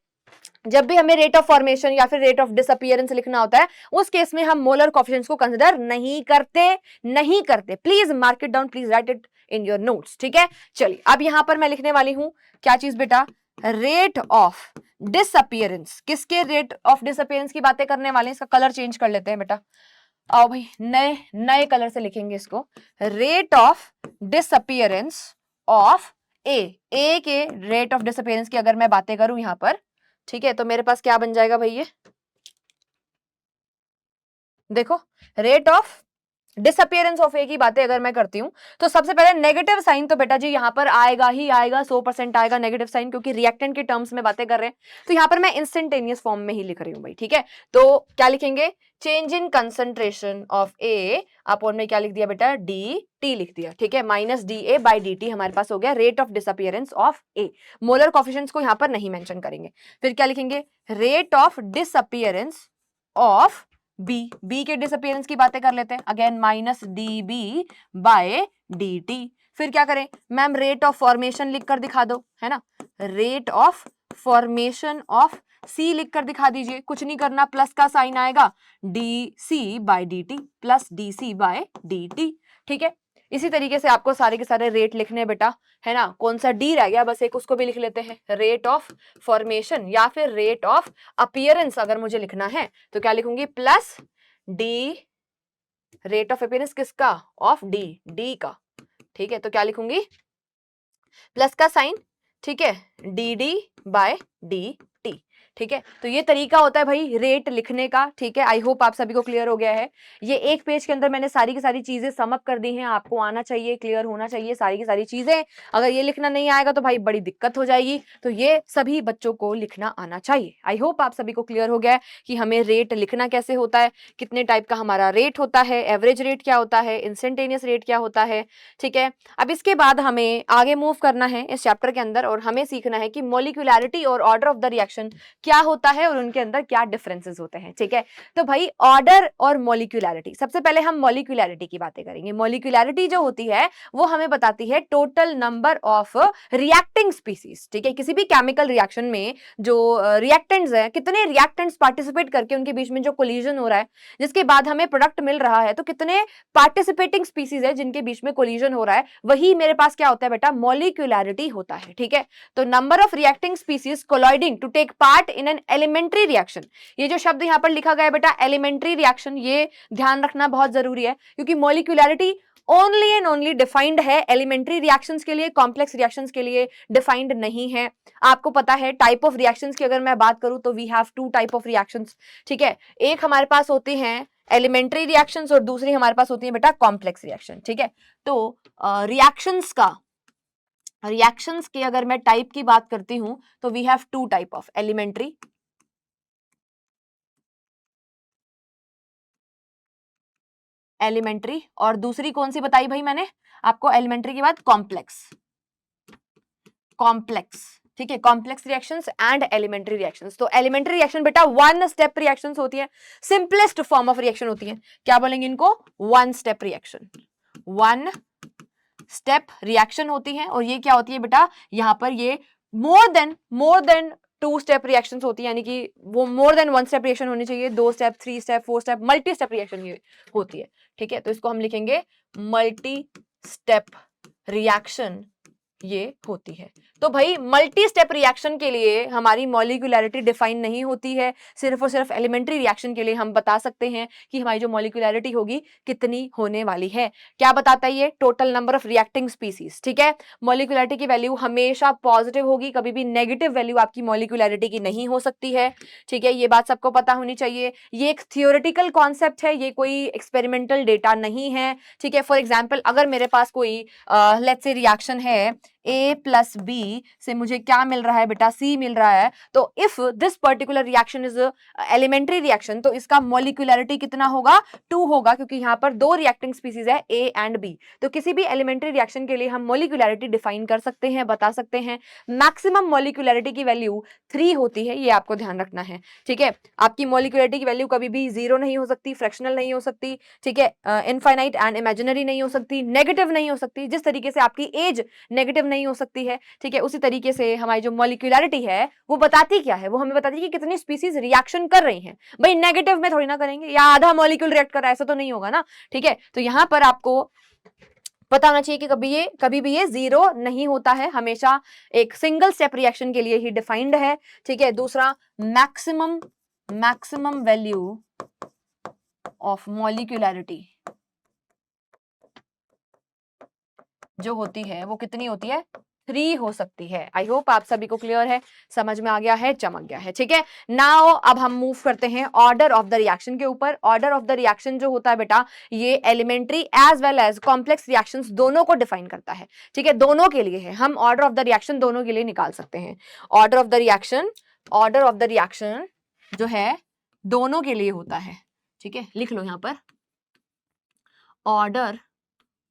जब भी हमें रेट ऑफ फॉर्मेशन या फिर रेट ऑफ डिसअपीयरेंस लिखना होता है उस केस में हम मोलर कोफिशिएंट्स को कंसीडर नहीं करते। Please mark it down, please right it in your notes. ठीक है, चलिए अब यहां पर मैं लिखने वाली हूं क्या चीज बेटा, रेट ऑफ डिसअपीयरेंस। किसके रेट ऑफ डिसअपीयरेंस की बातें करने वाले हैं, इसका कलर चेंज कर लेते हैं बेटा। आओ भाई, नए कलर से लिखेंगे इसको, रेट ऑफ डिसअपीयरेंस ऑफ ए के रेट ऑफ डिसअपीयरेंस की अगर मैं बातें करूं यहां पर, ठीक है, तो मेरे पास क्या बन जाएगा भाई, ये देखो, रेट ऑफ डिसअपीयरेंस ऑफ ए की बातें अगर मैं करती हूं तो सबसे पहले नेगेटिव साइन तो बेटा जी यहां पर आएगा ही आएगा, 100% आएगा नेगेटिव साइन, क्योंकि रिएक्टेंट के टर्म्स में बातें कर रहे हैं। तो यहां पर मैं इंस्टेंटेनियस फॉर्म में ही लिख रही हूं भाई। ठीक है, तो क्या लिखेंगे, change in concentration of A upon में क्या लिख दिया बेटा, dt लिख दिया। ठीक है, -da/dt हमारे पास हो गया rate of disappearance of A. Molar coefficients को यहां पर नहीं मेंशन करेंगे। फिर क्या लिखेंगे, rate of disappearance of B के डिसअपीयरेंस की बातें कर लेते हैं। Again -db/dt। फिर क्या करें मैम, रेट ऑफ फॉर्मेशन लिखकर दिखा दो, है ना, रेट ऑफ फॉर्मेशन ऑफ सी लिखकर दिखा दीजिए, कुछ नहीं करना, प्लस का साइन आएगा, dc/dt प्लस dc/dt। ठीक है, इसी तरीके से आपको सारे के सारे रेट लिखने बेटा, है ना। कौन सा डी रह गया, बस एक उसको भी लिख लेते हैं, रेट ऑफ फॉर्मेशन या फिर रेट ऑफ अपीयरेंस अगर मुझे लिखना है तो क्या लिखूंगी, plus D, rate of appearance किसका, ऑफ डी का। ठीक है, तो क्या लिखूंगी, प्लस का साइन, ठीक है, dd/dt। ठीक है, तो ये तरीका होता है भाई रेट लिखने का। ठीक है, आई होप आप सभी को क्लियर हो गया है। ये एक पेज के अंदर मैंने सारी की सारी चीजें सम अप कर दी हैं, आपको आना चाहिए, क्लियर होना चाहिए सारी की सारी चीजें। अगर ये लिखना नहीं आएगा तो भाई बड़ी दिक्कत हो जाएगी, तो ये सभी बच्चों को लिखना आना चाहिए। आई होप आप सभी को क्लियर हो गया है कि हमें रेट लिखना कैसे होता है, कितने टाइप का हमारा रेट होता है, एवरेज रेट क्या होता है, इंस्टेंटेनियस रेट क्या होता है। ठीक है, अब इसके बाद हमें आगे मूव करना है इस चैप्टर के अंदर और हमें सीखना है कि मॉलिक्यूलैरिटी और ऑर्डर ऑफ द रिएक्शन क्या होता है और उनके अंदर क्या डिफरेंसेस होते हैं। ठीक है, तो भाई ऑर्डर और मॉलिक्यूलैरिटी, सबसे पहले हम मॉलिक्यूलैरिटी की बातें करेंगे। मॉलिक्यूलैरिटी जो होती है वो हमें बताती है total number of reacting species. ठीक है, किसी भी केमिकल रिएक्शन में जो रिएक्टेंट्स हैं, कितने रिएक्टेंट्स पार्टिसिपेट करके उनके बीच में जो कोलिजन हो रहा है, जिसके बाद हमें प्रोडक्ट मिल रहा है, तो कितने पार्टिसिपेटिंग स्पीसीज है जिनके बीच में कोलिजन हो रहा है, वही मेरे पास क्या होता है बेटा, मॉलिक्यूलैरिटी होता है। ठीक है, तो number of reacting species colliding to take part in an elementary reaction. ये जो शब्द यहां पर लिखा गया है बेटा एलिमेंट्री रिएक्शन, ये ध्यान रखना बहुत जरूरी है, क्योंकि मॉलिक्यूलैरिटी ओनली एंड ओनली डिफाइंड है एलिमेंट्री रिएक्शंस के लिए, कॉम्प्लेक्स रिएक्शंस के लिए डिफाइंड नहीं है। आपको पता है टाइप ऑफ रिएक्शंस की अगर मैं बात करूं तो we have two type of reactions. ठीक है, एक हमारे पास होती हैं एलिमेंट्री रिएक्शंस और दूसरी हमारे पास होती है बेटा कॉम्प्लेक्स रिएक्शन। ठीक है, तो रिएक्शंस की अगर मैं टाइप की बात करती हूं तो we have two type of elementary और दूसरी कौन सी बताई भाई मैंने आपको, एलिमेंट्री के बाद कॉम्प्लेक्स। ठीक है, complex reactions and elementary reactions. तो एलिमेंट्री रिएक्शन बेटा वन स्टेप रिएक्शंस होती है, सिंपलेस्ट फॉर्म ऑफ रिएक्शन होती है। क्या बोलेंगे इनको, one step reaction. One step reaction होती है और ये क्या होती है बेटा, यहां पर ये more than two step reactions होती है, यानी कि वो more than one step reaction होनी चाहिए, 2 step 3 step 4 step multi step reaction ये होती है। ठीक है, तो इसको हम लिखेंगे मल्टी स्टेप रिएक्शन ये होती है। तो भाई मल्टी स्टेप रिएक्शन के लिए हमारी मॉलिक्यूलैरिटी डिफाइन नहीं होती है, सिर्फ और सिर्फ एलिमेंट्री रिएक्शन के लिए हम बता सकते हैं कि हमारी जो मॉलिक्यूलैरिटी होगी कितनी होने वाली है। क्या बताता है ये, total number of reacting species. ठीक है, मॉलिक्यूलैरिटी की वैल्यू हमेशा पॉजिटिव होगी, कभी भी नेगेटिव वैल्यू आपकी मॉलिक्यूलैरिटी की नहीं हो सकती है। ठीक है, ये बात सबको पता होनी चाहिए। ये एक थियोरेटिकल कॉन्सेप्ट है, ये कोई एक्सपेरिमेंटल डेटा नहीं है। ठीक है, फॉर एग्जाम्पल अगर मेरे पास कोई लेट्स से रिएक्शन है A प्लस बी से मुझे क्या मिल रहा है बेटा, C मिल रहा है, तो if this particular reaction is elementary reaction तो इसका मॉलिक्यूलैरिटी कितना होगा, 2 होगा, क्योंकि यहाँ पर दो रिएक्टिंग स्पीसीज है A एंड B। तो किसी भी एलिमेंट्री रिएक्शन के लिए हम मॉलिक्यूलैरिटी डिफाइन कर सकते हैं, बता सकते हैं। मैक्सिमम मॉलिक्यूलैरिटी की वैल्यू 3 होती है, ये आपको ध्यान रखना है। ठीक है, आपकी मॉलिक्यूलैरिटी की वैल्यू कभी भी 0 नहीं हो सकती, फ्रैक्शनल नहीं हो सकती। ठीक है, इनफाइनाइट एंड इमेजिनरी नहीं हो सकती, नेगेटिव नहीं हो सकती। जिस तरीके से आपकी एज नेगेटिव नहीं हो सकती है, ठीक है, उसी तरीके से हमारी जो मॉलिक्यूलैरिटी है वो बताती क्या है, वो हमें बताती है कि कितनी स्पीसीज रिएक्शन कर रही हैं। भाई नेगेटिव में थोड़ी ना करेंगे, या आधा मॉलिक्यूल रिएक्ट कर रहा है, ऐसा तो नहीं होगा ना। ठीक है, तो यहां पर आपको पता होना चाहिए कि कभी भी ये 0 नहीं होता है, हमेशा एक सिंगल स्टेप रिएक्शन के लिए ही डिफाइंड है। ठीक है, दूसरा मैक्सिमम वैल्यू ऑफ मॉलिक्यूलैरिटी जो होती है वो कितनी होती है, 3 हो सकती है। आई होप आप सभी को क्लियर है, समझ में आ गया है, चमक गया है। ठीक है, नाउ अब हम मूव करते हैं ऑर्डर ऑफ द रिएक्शन के ऊपर। ऑर्डर ऑफ द रिएक्शन जो होता है बेटा, ये elementary as well as complex reactions दोनों को डिफाइन करता है। ठीक है, दोनों के लिए है, हम ऑर्डर ऑफ द रिएक्शन दोनों के लिए निकाल सकते हैं। ऑर्डर ऑफ द रिएक्शन जो है दोनों के लिए होता है। ठीक है, लिख लो यहां पर, ऑर्डर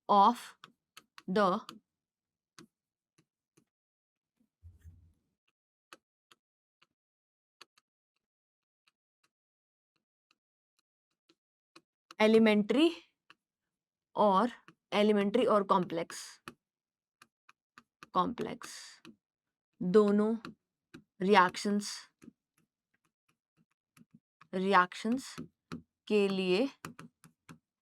ऑफ द एलिमेंट्री और कॉम्प्लेक्स दोनों रिएक्शंस के लिए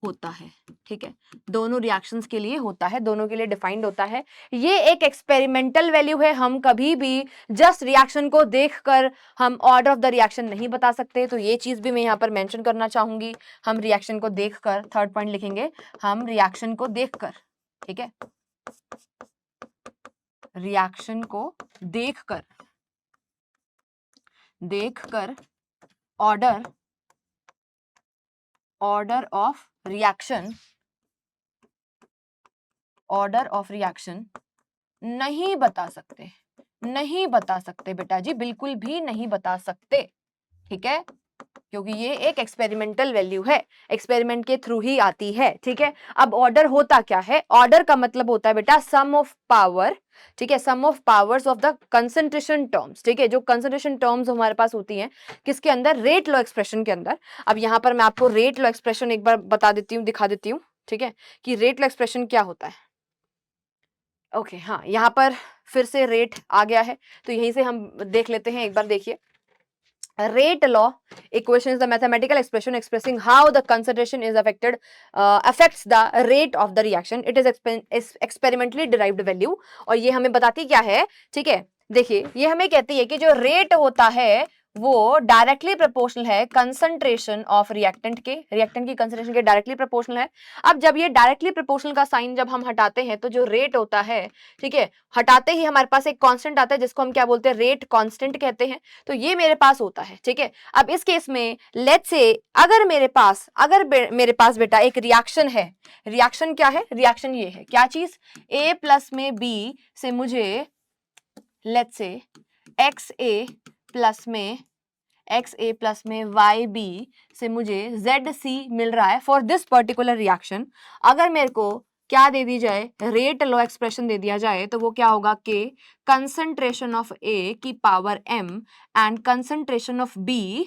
होता है। ठीक है, दोनों रिएक्शंस के लिए होता है, दोनों के लिए डिफाइंड होता है। ये एक एक्सपेरिमेंटल वैल्यू है, हम कभी भी जस्ट रिएक्शन को देखकर हम ऑर्डर ऑफ द रिएक्शन नहीं बता सकते, तो ये चीज भी मैं यहाँ पर मेंशन करना चाहूंगी। हम रिएक्शन को देखकर, थर्ड पॉइंट लिखेंगे, हम रिएक्शन को देखकर, ठीक है, रिएक्शन को देखकर देखकर ऑर्डर ऑफ रिएक्शन नहीं बता सकते, नहीं बता सकते बेटा जी, बिल्कुल भी नहीं बता सकते, ठीक है, क्योंकि ये एक एक्सपेरिमेंटल वैल्यू है, एक्सपेरिमेंट के थ्रू ही आती है, ठीक है। अब ऑर्डर होता क्या है? ऑर्डर का मतलब होता है बेटा सम ऑफ पावर, ठीक है, sum of powers of the concentration terms, ठीक है, जो कंसंट्रेशन टर्म्स हमारे पास होती हैं किसके अंदर? रेट लॉ एक्सप्रेशन के अंदर। अब यहां पर मैं आपको रेट लॉ एक्सप्रेशन एक बार बता देती हूँ, दिखा देती हूँ, ठीक है, कि रेट लॉ एक्सप्रेशन क्या होता है। ओके, हाँ, यहाँ पर फिर से रेट आ गया है, तो यहीं से हम देख लेते हैं, एक बार देखिए। Rate law equation is the mathematical expression expressing how the concentration is affects the rate of the reaction. It is experimentally derived value. और ये हमें बताती क्या है, ठीक है, देखिए ये हमें कहती है कि जो रेट होता है वो डायरेक्टली प्रोपोर्शनल है कंसंट्रेशन ऑफ रिएक्टेंट की कंसंट्रेशन के डायरेक्टली प्रोपोर्शनल है। अब जब ये डायरेक्टली प्रोपोर्शनल का साइन जब हम हटाते हैं तो जो रेट होता है, ठीक है, हटाते ही हमारे पास एक कांस्टेंट आता है जिसको हम क्या बोलते हैं? रेट कांस्टेंट कहते हैं। तो ये मेरे पास होता है, ठीक है। अब इस केस में लेट्स से अगर मेरे पास बेटा एक रिएक्शन है, रिएक्शन क्या है? रिएक्शन ये है, क्या चीज? A प्लस में B से मुझे लेट्स से XA प्लस में YB से मुझे ZC मिल रहा है फॉर दिस पर्टिकुलर रिएक्शन। अगर मेरे को क्या दे दी जाए? रेट लॉ एक्सप्रेशन दे दिया जाए तो वो क्या होगा? के कंसंट्रेशन ऑफ A की power M and concentration of B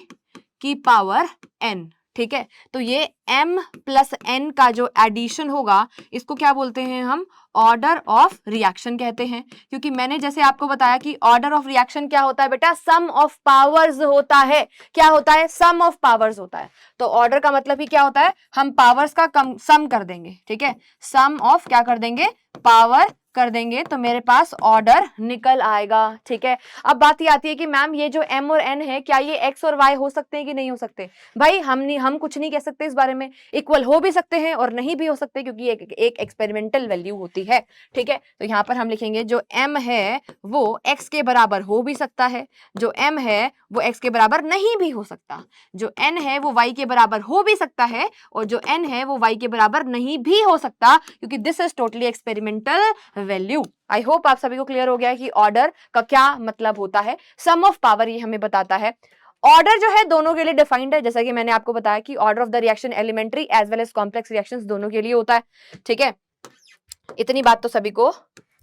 की पावर N, ठीक है। तो ये M प्लस N का जो एडिशन होगा इसको क्या बोलते हैं हम? ऑर्डर ऑफ रिएक्शन कहते हैं, क्योंकि मैंने जैसे आपको बताया कि ऑर्डर ऑफ रिएक्शन क्या होता है बेटा? सम ऑफ पावर्स होता है। क्या होता है? सम ऑफ पावर्स होता है। तो ऑर्डर का मतलब ही क्या होता है? हम पावर्स का सम कर देंगे, ठीक है, सम ऑफ क्या कर देंगे? पावर कर देंगे, तो मेरे पास ऑर्डर निकल आएगा, ठीक है। अब बात ये आती है कि मैम ये जो M और N है क्या ये X और Y हो सकते हैं कि नहीं हो सकते? भाई हम कुछ नहीं कह सकते इस बारे में, इक्वल हो भी सकते हैं और नहीं भी हो सकते, क्योंकि एक एक्सपेरिमेंटल वैल्यू होती है, ठीक है। तो यहाँ पर हम लिखेंगे जो M है वो X के बराबर हो भी सकता है, जो M है वो X के बराबर नहीं भी हो सकता, जो N है वो Y के बराबर हो भी सकता है, और जो N है वो Y के बराबर नहीं भी हो सकता, क्योंकि this is totally experimental value. I hope आप सभी को क्लियर हो गया है कि ऑर्डर का क्या मतलब होता है। सम ऑफ पावर ये हमें बताता है। ऑर्डर जो है दोनों के लिए डिफाइंड है, जैसा कि मैंने आपको बताया कि order of the reaction elementary as well as complex reactions दोनों के लिए होता है, ठीक है। इतनी बात तो सभी को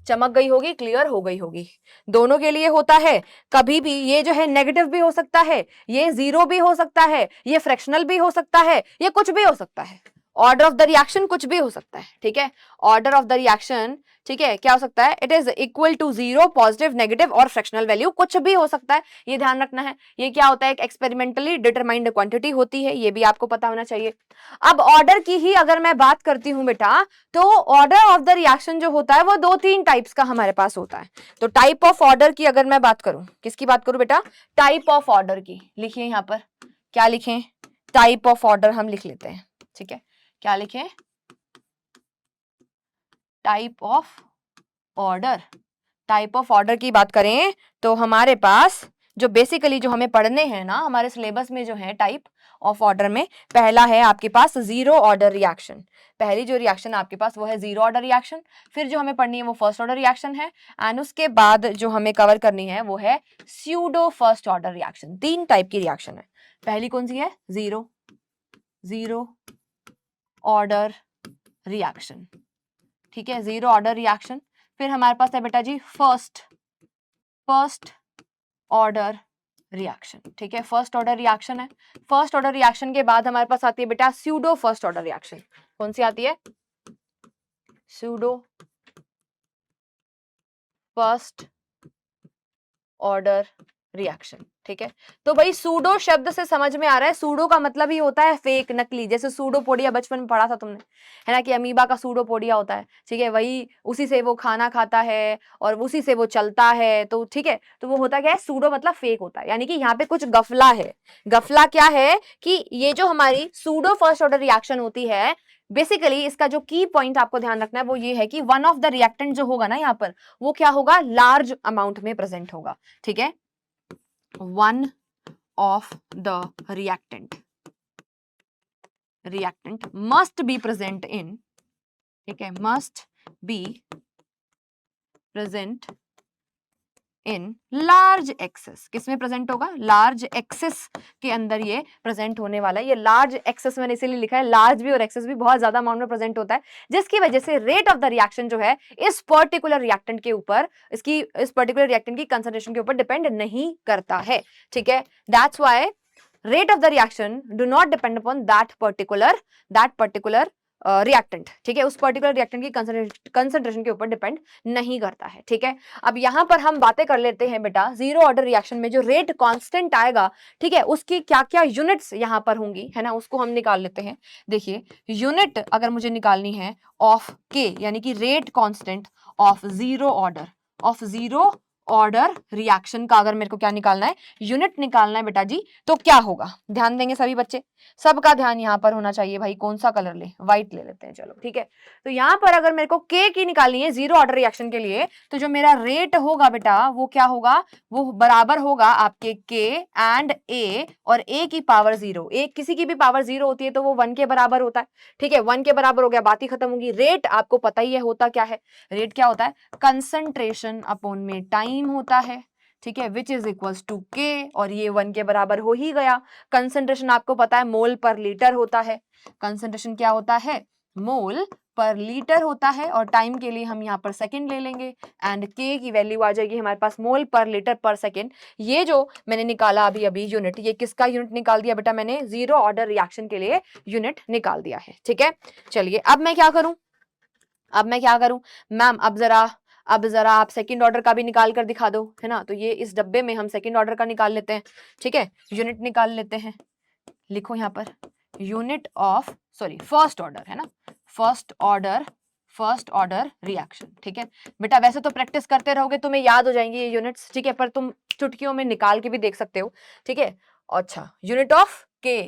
चमक गई होगी, क्लियर हो गई होगी। दोनों के लिए होता है, कभी भी ये जो है नेगेटिव भी हो सकता है, ये जीरो भी हो सकता है, ये फ्रैक्शनल भी हो सकता है, ये कुछ भी हो सकता है। ऑर्डर ऑफ द रिएक्शन कुछ भी हो सकता है, ठीक है। ऑर्डर ऑफ द रिएक्शन, ठीक है, क्या हो सकता है? It is equal to zero, positive, negative और फ्रैक्शनल वैल्यू कुछ भी हो सकता है, ये ध्यान रखना है। ये क्या होता है? एक एक्सपेरिमेंटली डिटरमाइंड क्वांटिटी होती है, ये भी आपको पता होना चाहिए। अब ऑर्डर की ही अगर मैं बात करती हूं बेटा, तो ऑर्डर ऑफ द रिएक्शन जो होता है वो 2-3 टाइप्स का हमारे पास होता है। तो टाइप ऑफ ऑर्डर की अगर मैं बात करूं, किसकी बात करूं बेटा? टाइप ऑफ ऑर्डर की। लिखिए यहां पर, क्या लिखें? टाइप ऑफ ऑर्डर हम लिख लेते हैं, ठीक है। क्या लिखें? Type of order. Type of order की बात करें तो हमारे पास जो बेसिकली जो हमें पढ़ने हैं ना हमारे सिलेबस में जो है टाइप ऑफ ऑर्डर में, पहला है आपके पास जीरो ऑर्डर रिएक्शन। पहली जो रिएक्शन आपके पास वो है जीरो ऑर्डर रिएक्शन। फिर जो हमें पढ़नी है वो फर्स्ट ऑर्डर रिएक्शन है, एंड उसके बाद जो हमें कवर करनी है वो है pseudo first order reaction. 3 type की रिएक्शन है। पहली कौन सी है? जीरो ऑर्डर रिएक्शन, ठीक है, जीरो ऑर्डर रिएक्शन। फिर हमारे पास है बेटा जी फर्स्ट ऑर्डर रिएक्शन, ठीक है, फर्स्ट ऑर्डर रिएक्शन है। फर्स्ट ऑर्डर रिएक्शन के बाद हमारे पास आती है बेटा स्यूडो फर्स्ट ऑर्डर रिएक्शन। कौन सी आती है? स्यूडो फर्स्ट ऑर्डर रिएक्शन, ठीक है। तो भाई सूडो शब्द से समझ में आ रहा है, सूडो का मतलब ही होता है फेक, नकली। जैसे सूडोपोडिया बचपन में पढ़ा था तुमने, है ना, कि अमीबा का सूडोपोडिया होता है, ठीक है, वही उसी से वो खाना खाता है और उसी से वो चलता है, तो ठीक है। तो वो होता क्या है? सूडो मतलब फेक होता है, यानी कि यहाँ पे कुछ गफला है। गफला क्या है कि ये जो हमारी सूडो फर्स्ट ऑर्डर रिएक्शन होती है, बेसिकली इसका जो की पॉइंट आपको ध्यान रखना है वो ये है कि वन ऑफ द रिएक्टेंट जो होगा ना यहाँ पर, वो क्या होगा? लार्ज अमाउंट में प्रेजेंट होगा, ठीक है। One of the reactant must be present in, ठीक है, must be present in large excess। किसमें प्रेजेंट होगा? लार्ज एक्सेस के अंदर ये प्रेजेंट होने वाला है। ये लार्ज एक्सेस मैंने इसीलिए लिखा है, लार्ज भी और एक्सेस भी बहुत ज्यादा अमाउंट में प्रेजेंट होता है, जिसकी वजह से रेट ऑफ द रिएक्शन जो है इस पर्टिकुलर रिएक्टेंट के ऊपर, इस पर्टिकुलर रिएक्टेंट की कंसंट्रेशन के ऊपर डिपेंड नहीं करता है, ठीक है। That's why rate of the reaction do not depend upon that particular reactant, ठीक है, उस पर्टिकुलर रिएक्टेंट की कंसंट्रेशन के ऊपर डिपेंड नहीं करता है, ठीक है। अब यहां पर हम बातें कर लेते हैं बेटा, जीरो ऑर्डर रिएक्शन में जो रेट कांस्टेंट आएगा, ठीक है, उसकी क्या क्या यूनिट्स यहां पर होंगी, है ना, उसको हम निकाल लेते हैं। देखिए, यूनिट अगर मुझे निकालनी है ऑफ के, यानी कि rate constant of zero order reaction का अगर मेरे को क्या निकालना है, यूनिट निकालना है बेटा जी, तो क्या होगा? ध्यान देंगे सभी बच्चे, सबका ध्यान यहां पर होना चाहिए भाई। कौन सा कलर ले? व्हाइट ले लेते हैं, चलो ठीक है। तो यहां पर अगर मेरे को के की निकालनी है जीरो ऑर्डर रिएक्शन के लिए, तो जो मेरा रेट होगा बेटा वो क्या होगा? वो बराबर होगा आपके के एंड ए, और ए की पावर जीरो। ए किसी की भी पावर जीरो होती है तो वो 1 के बराबर होता है, ठीक है। 1 के बराबर हो गया, बात ही खत्म होगी। रेट आपको पता ही है होता क्या है, रेट क्या होता है? कंसंट्रेशन अपॉन में टाइम होता है, ठीक है, विच इज इक्वल्स टू के, और ये 1 के बराबर हो ही गया। कंसंट्रेशन आपको पता है मोल पर लीटर होता है, कंसंट्रेशन क्या होता है? मोल पर लीटर होता है, और टाइम के लिए हम यहाँ पर सेकंड ले लेंगे, एंड के की वैल्यू आ जाएगी हमारे पास मोल पर लीटर पर सेकंड। ये जो मैंने निकाला अभी यूनिट, ये किसका यूनिट निकाल दिया बेटा मैंने? जीरो ऑर्डर रिएक्शन के लिए यूनिट निकाल दिया है, ठीक है। चलिए अब मैं क्या करूं मैम? अब जरा आप सेकंड ऑर्डर का भी निकाल कर दिखा दो, है ना। तो ये इस डब्बे में हम सेकंड ऑर्डर का निकाल लेते हैं, ठीक है, यूनिट निकाल लेते हैं। लिखो यहाँ per unit of first order, है ना, फर्स्ट ऑर्डर रिएक्शन, ठीक है बेटा। वैसे तो प्रैक्टिस करते रहोगे तुम्हें याद हो जाएंगे ये यूनिट्स, ठीक है, पर तुम चुटकियों में निकाल के भी देख सकते हो, ठीक है। अच्छा, यूनिट ऑफ के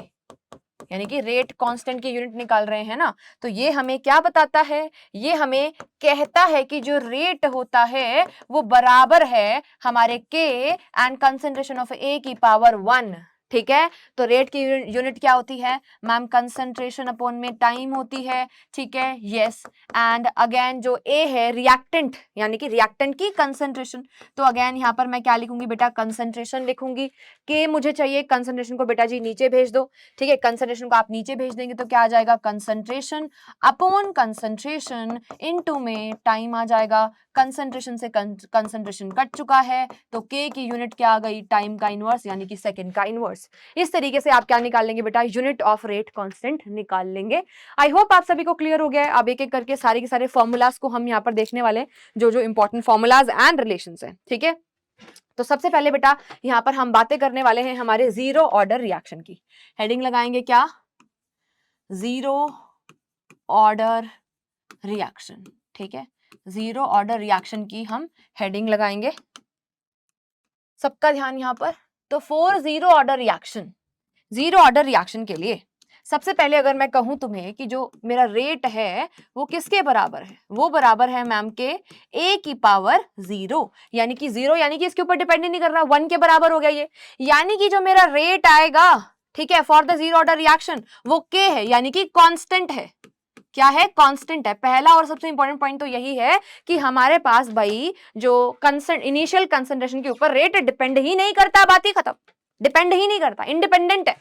यानी कि रेट कांस्टेंट की यूनिट निकाल रहे हैं ना, तो ये हमें क्या बताता है? ये हमें कहता है कि जो रेट होता है वो बराबर है हमारे के एंड कंसंट्रेशन ऑफ ए की पावर 1, ठीक है। तो रेट की यूनिट क्या होती है मैम? कंसंट्रेशन अपॉन में टाइम होती है, ठीक है, यस। एंड अगेन जो ए है रिएक्टेंट, यानी कि रिएक्टेंट की कंसंट्रेशन, तो अगेन यहाँ पर मैं क्या लिखूंगी बेटा? कंसंट्रेशन लिखूंगी। के मुझे चाहिए, कंसंट्रेशन को बेटा जी नीचे भेज दो, ठीक है। कंसंट्रेशन को आप नीचे भेज देंगे तो क्या आ जाएगा? कंसंट्रेशन अपॉन कंसंट्रेशन इनटू में टाइम आ जाएगा। कंसंट्रेशन से कंसंट्रेशन कट चुका है, तो के की यूनिट क्या आ गई? टाइम का इनवर्स, यानी कि सेकंड का इनवर्स। इस तरीके से आप क्या निकाल लेंगे बेटा? यूनिट ऑफ रेट कांस्टेंट निकाल लेंगे। आई होप आप सभी को क्लियर हो गया है। अब एक एक करके सारे के सारे फॉर्मूलाज को हम यहाँ पर देखने वाले हैं, जो जो इंपॉर्टेंट फॉर्मूलाज एंड रिलेशंस हैं, ठीक है। तो सबसे पहले बेटा यहाँ पर हम बातें करने वाले हैं हमारे जीरो ऑर्डर रिएक्शन की। हेडिंग लगाएंगे क्या? जीरो ऑर्डर रिएक्शन, ठीक है। जीरो ऑर्डर रिएक्शन की हम हेडिंग लगाएंगे, सबका ध्यान यहाँ पर। तो फॉर जीरो ऑर्डर रिएक्शन के लिए सबसे पहले अगर मैं कहूं तुम्हें कि जो मेरा रेट है वो किसके बराबर है? वो बराबर है मैम के ए की पावर 0, यानी कि 0 यानी कि इसके ऊपर डिपेंड नहीं कर रहा, 1 के बराबर हो गया ये। यानी कि जो मेरा रेट आएगा, ठीक है, for the zero order reaction, वो के है, यानी कि कांस्टेंट है। क्या है? कांस्टेंट है। पहला और सबसे इंपॉर्टेंट पॉइंट तो यही है कि हमारे पास भाई जो इनिशियल कंसंट्रेशन के ऊपर रेट डिपेंड ही नहीं करता, बात ही खत्म, डिपेंड ही नहीं करता, इंडिपेंडेंट है,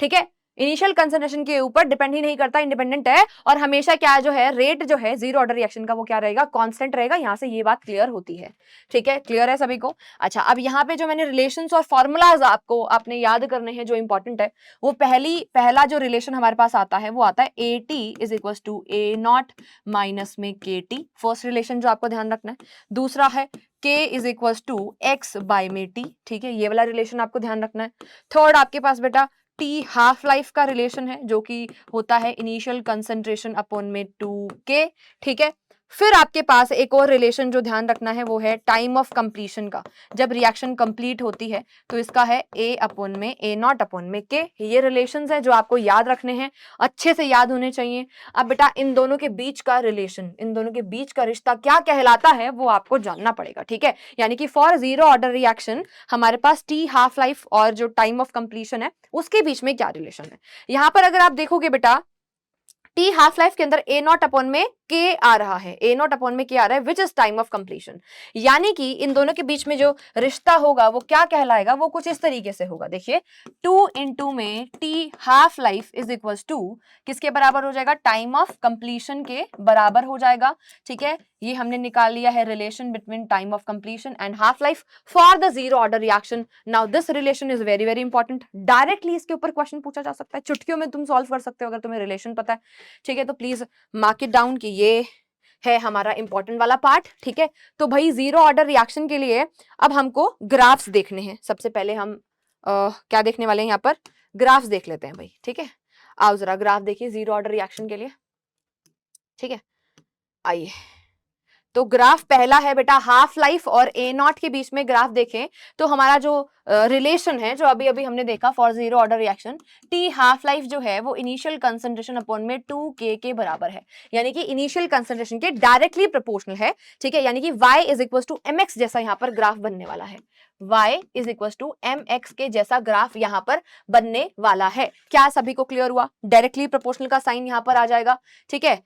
ठीक है। इनिशियल कंसंट्रेशन के ऊपर डिपेंड ही नहीं करता, इंडिपेंडेंट है, और हमेशा क्या जो है रेट जो है जीरो ऑर्डर रिएक्शन का वो क्या रहेगा? कांस्टेंट रहेगा। यहां से ये बात क्लियर होती है, ठीक है, क्लियर है सभी को? अच्छा, अब यहाँ पे जो मैंने रिलेशंस और फॉर्मूलाज आपने याद करने हैं जो इंपॉर्टेंट है, वो पहला जो रिलेशन हमारे पास आता है वो आता है A T is equal to A not minus में के टी, फर्स्ट रिलेशन जो आपको ध्यान रखना है। दूसरा है k is equal to X by में टी, ठीक है, ये वाला रिलेशन आपको ध्यान रखना है। थर्ड आपके पास बेटा टी हाफ लाइफ का रिलेशन है, जो कि होता है इनिशियल कंसंट्रेशन अपॉन में 2k, ठीक है। फिर आपके पास एक और रिलेशन जो ध्यान रखना है वो है टाइम ऑफ कंप्लीशन का। जब रिएक्शन कंप्लीट होती है तो इसका है ए अपॉन में ए नॉट अपॉन में के। ये रिलेशंस है जो आपको याद रखने हैं, अच्छे से याद होने चाहिए। अब बेटा इन दोनों के बीच का रिलेशन, इन दोनों के बीच का रिश्ता क्या कहलाता है वो आपको जानना पड़ेगा, ठीक है। यानी कि फॉर जीरो ऑर्डर रिएक्शन हमारे पास टी हाफ लाइफ और जो टाइम ऑफ कंप्लीशन है उसके बीच में क्या रिलेशन है। यहां पर अगर आप देखोगे बेटा टी हाफ लाइफ के अंदर ए नॉट अपॉन में के आ रहा है, ए नॉट अपॉन में के आ रहा है which is time of completion. यानी कि इन दोनों के बीच में जो रिश्ता होगा वो क्या कहलाएगा, वो कुछ इस तरीके से होगा। देखिए 2 इंटू में T half life is equal to किसके बराबर हो जाएगा, टाइम ऑफ कंप्लीशन के बराबर हो जाएगा, ठीक है। ये हमने निकाल लिया है relation between time of completion and half life for the zero order reaction. Now this relation is very very important, directly इसके ऊपर क्वेश्चन पूछा जा सकता है, चुटकियों में तुम सॉल्व कर सकते हो अगर तुम्हें रिलेशन पता है, ठीक है। तो प्लीज मार्क इट डाउन कि ये है हमारा इंपॉर्टेंट वाला पार्ट, ठीक है। तो भाई जीरो ऑर्डर रिएक्शन के लिए अब हमको ग्राफ्स देखने हैं। सबसे पहले हम क्या देखने वाले हैं, यहाँ पर ग्राफ्स देख लेते हैं भाई, ठीक है। आओ जरा ग्राफ देखिए जीरो ऑर्डर रिएक्शन के लिए, ठीक है। आइए, तो ग्राफ पहला है बेटा हाफ लाइफ और ए नॉट के बीच में ग्राफ देखें तो हमारा जो रिलेशन है जो अभी अभी हमने देखा for zero order reaction, T half life जो है वो इनिशियल कंसंट्रेशन अपॉन में 2k के बराबर है, यानी कि इनिशियल कंसंट्रेशन के डायरेक्टली प्रोपोर्शनल है, ठीक है। यानी कि y is equal to mx जैसा यहाँ पर ग्राफ बनने वाला है, y is equal to mx के जैसा ग्राफ यहाँ पर बनने वाला है। क्या सभी को क्लियर हुआ? डायरेक्टली प्रोपोर्शनल का साइन यहाँ पर आ जाएगा, ठीक है।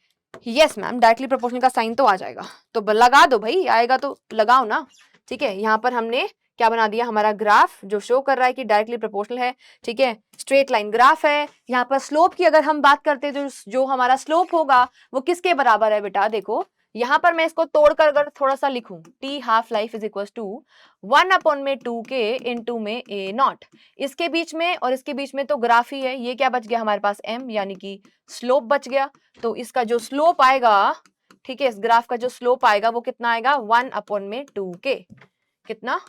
यस मैम, डायरेक्टली प्रोपोर्शनल का साइन तो आ जाएगा, तो लगा दो भाई, आएगा तो लगाओ ना, ठीक है। यहाँ पर हमने क्या बना दिया, हमारा ग्राफ जो शो कर रहा है कि डायरेक्टली प्रोपोर्शनल है, ठीक है। स्ट्रेट लाइन ग्राफ है। यहाँ पर स्लोप की अगर हम बात करते हैं तो जो हमारा स्लोप होगा वो किसके बराबर है बेटा, देखो यहाँ पर मैं इसको तोड़कर अगर थोड़ा सा लिखूं, T half life is equal to 1 upon में 2k इंटू में ए नॉट, इसके बीच में और इसके बीच में तो ग्राफ ही है, ये क्या बच गया हमारे पास m, यानी कि स्लोप बच गया। तो इसका जो स्लोप आएगा, ठीक है, इस ग्राफ का जो स्लोप आएगा वो कितना आएगा, 1 अपॉन में 2k, कितना,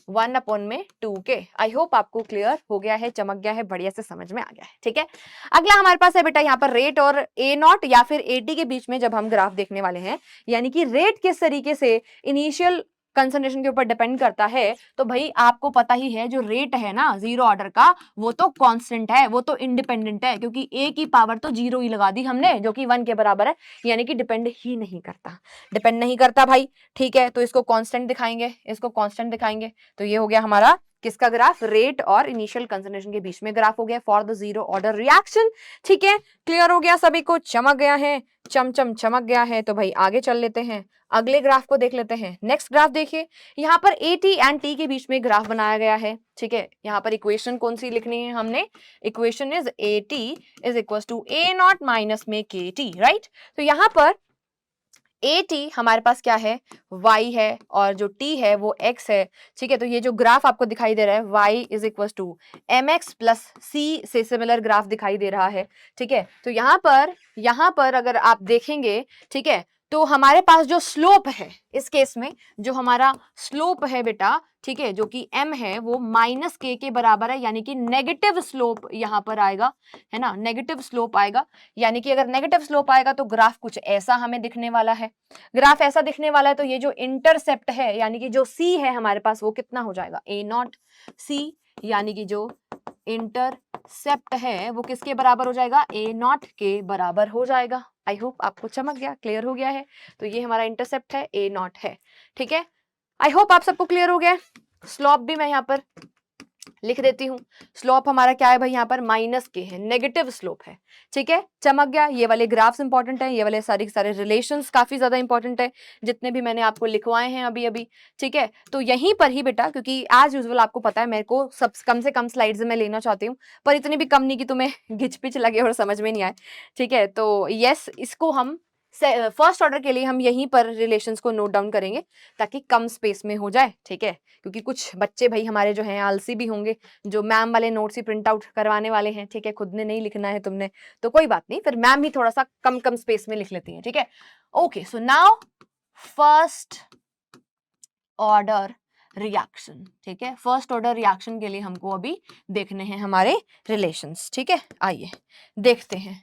1 अपॉन में 2k। आई होप आपको क्लियर हो गया है, चमक गया है, बढ़िया से समझ में आ गया है, ठीक है। अगला हमारे पास है बेटा यहाँ पर रेट और ए नॉट या फिर एटी के बीच में जब हम ग्राफ देखने वाले हैं, यानी कि रेट किस तरीके से इनिशियल कंसंट्रेशन के ऊपर डिपेंड करता है। तो भाई आपको पता ही है जो रेट है ना जीरो ऑर्डर का वो तो कांस्टेंट है, वो तो इंडिपेंडेंट है, क्योंकि ए की पावर तो जीरो ही लगा दी हमने जो कि 1 के बराबर है, यानी कि डिपेंड ही नहीं करता, डिपेंड नहीं करता भाई, ठीक है। तो इसको कांस्टेंट दिखाएंगे, इसको कांस्टेंट दिखाएंगे, तो ये हो गया हमारा किसका ग्राफ, रेट और इनिशियल कंसंट्रेशन के बीच में ग्राफ हो गया for the zero order reaction, ठीक है। क्लियर हो गया सभी को, चमक गया है, चमचम चमक गया है। तो भाई आगे चल लेते हैं, अगले ग्राफ को देख लेते हैं। नेक्स्ट ग्राफ देखिए, यहाँ पर AT एंड T के बीच में ग्राफ बनाया गया है, ठीक है। यहाँ पर इक्वेशन कौन सी लिखनी है हमने, equation is AT is equal to A not minus में KT, राइट। तो यहाँ पर AT हमारे पास क्या है, y है, और जो T है वो x है, ठीक है। तो ये जो ग्राफ आपको दिखाई दे रहा है y is equal to mx plus c से सिमिलर ग्राफ दिखाई दे रहा है, ठीक है। तो यहाँ पर अगर आप देखेंगे, ठीक है, तो हमारे पास जो स्लोप है इस केस में, जो हमारा स्लोप है बेटा, ठीक है, जो कि m है वो माइनस k के बराबर है, यानी कि नेगेटिव स्लोप यहाँ पर आएगा, है ना, नेगेटिव स्लोप आएगा। यानी कि अगर नेगेटिव स्लोप आएगा तो ग्राफ कुछ ऐसा हमें दिखने वाला है, ग्राफ ऐसा दिखने वाला है। तो ये जो इंटरसेप्ट है यानी कि जो c है हमारे पास वो कितना हो जाएगा, a नॉट c, यानी कि जो इंटरसेप्ट है वो किसके बराबर हो जाएगा, a नॉट के बराबर हो जाएगा। आई होप आपको चमक गया, क्लियर हो गया है। तो ये हमारा इंटरसेप्ट है, a नॉट है, ठीक है। आई होप आप सबको क्लियर हो गया। स्लोप भी मैं यहाँ पर लिख देती हूँ, स्लोप हमारा क्या है भाई, यहाँ पर माइनस के है, नेगेटिव स्लोप है, ठीक है, चमक गया। ये वाले ग्राफ्स इंपॉर्टेंट है, ये वाले सारे रिलेशंस काफी ज्यादा इंपॉर्टेंट है जितने भी मैंने आपको लिखवाए हैं अभी अभी, ठीक है। तो यहीं पर ही बेटा, क्योंकि एज यूजुअल आपको पता है मेरे को सब कम से कम स्लाइड्स में लेना चाहती हूँ, पर इतनी भी कम नहीं कि तुम्हें घिच पिच लगे और समझ में नहीं आए, ठीक है। तो यस, इसको हम फर्स्ट ऑर्डर के लिए हम यहीं पर रिलेशंस को नोट डाउन करेंगे ताकि कम स्पेस में हो जाए, ठीक है। क्योंकि कुछ बच्चे भाई हमारे जो हैं आलसी भी होंगे, जो मैम वाले नोट्स ही प्रिंट आउट करवाने वाले हैं, ठीक है, खुद ने नहीं लिखना है तुमने, तो कोई बात नहीं, फिर मैम ही थोड़ा सा कम कम स्पेस में लिख लेती हैं, ठीक है। Okay, so now first order reaction, ठीक है, फर्स्ट ऑर्डर रिएक्शन के लिए हमको अभी देखने हैं हमारे रिलेशंस, ठीक है। आइए देखते हैं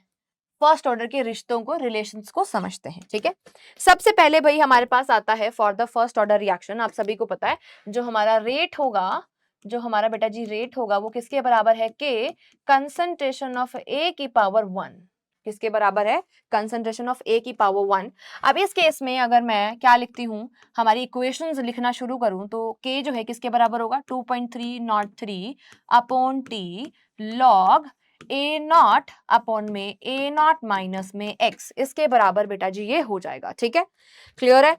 फर्स्ट ऑर्डर के रिश्तों को, रिलेशंस को समझते हैं, ठीक है। सबसे पहले भाई हमारे पास आता है for the first order reaction. आप सभी को पता है जो हमारा रेट होगा, जो हमारा बेटा जी रेट होगा वो किसके बराबर है, के कंसंट्रेशन ऑफ ए की पावर 1। किसके बराबर है, कंसंट्रेशन ऑफ ए की पावर 1। अब इस केस में अगर मैं क्या लिखती हूँ, हमारी इक्वेशंस लिखना शुरू करूं तो के जो है किसके बराबर होगा, 2.303 upon T log A not upon में ए नॉट माइनस में एक्स, इसके बराबर बेटा जी ये हो जाएगा, ठीक है। क्लियर है।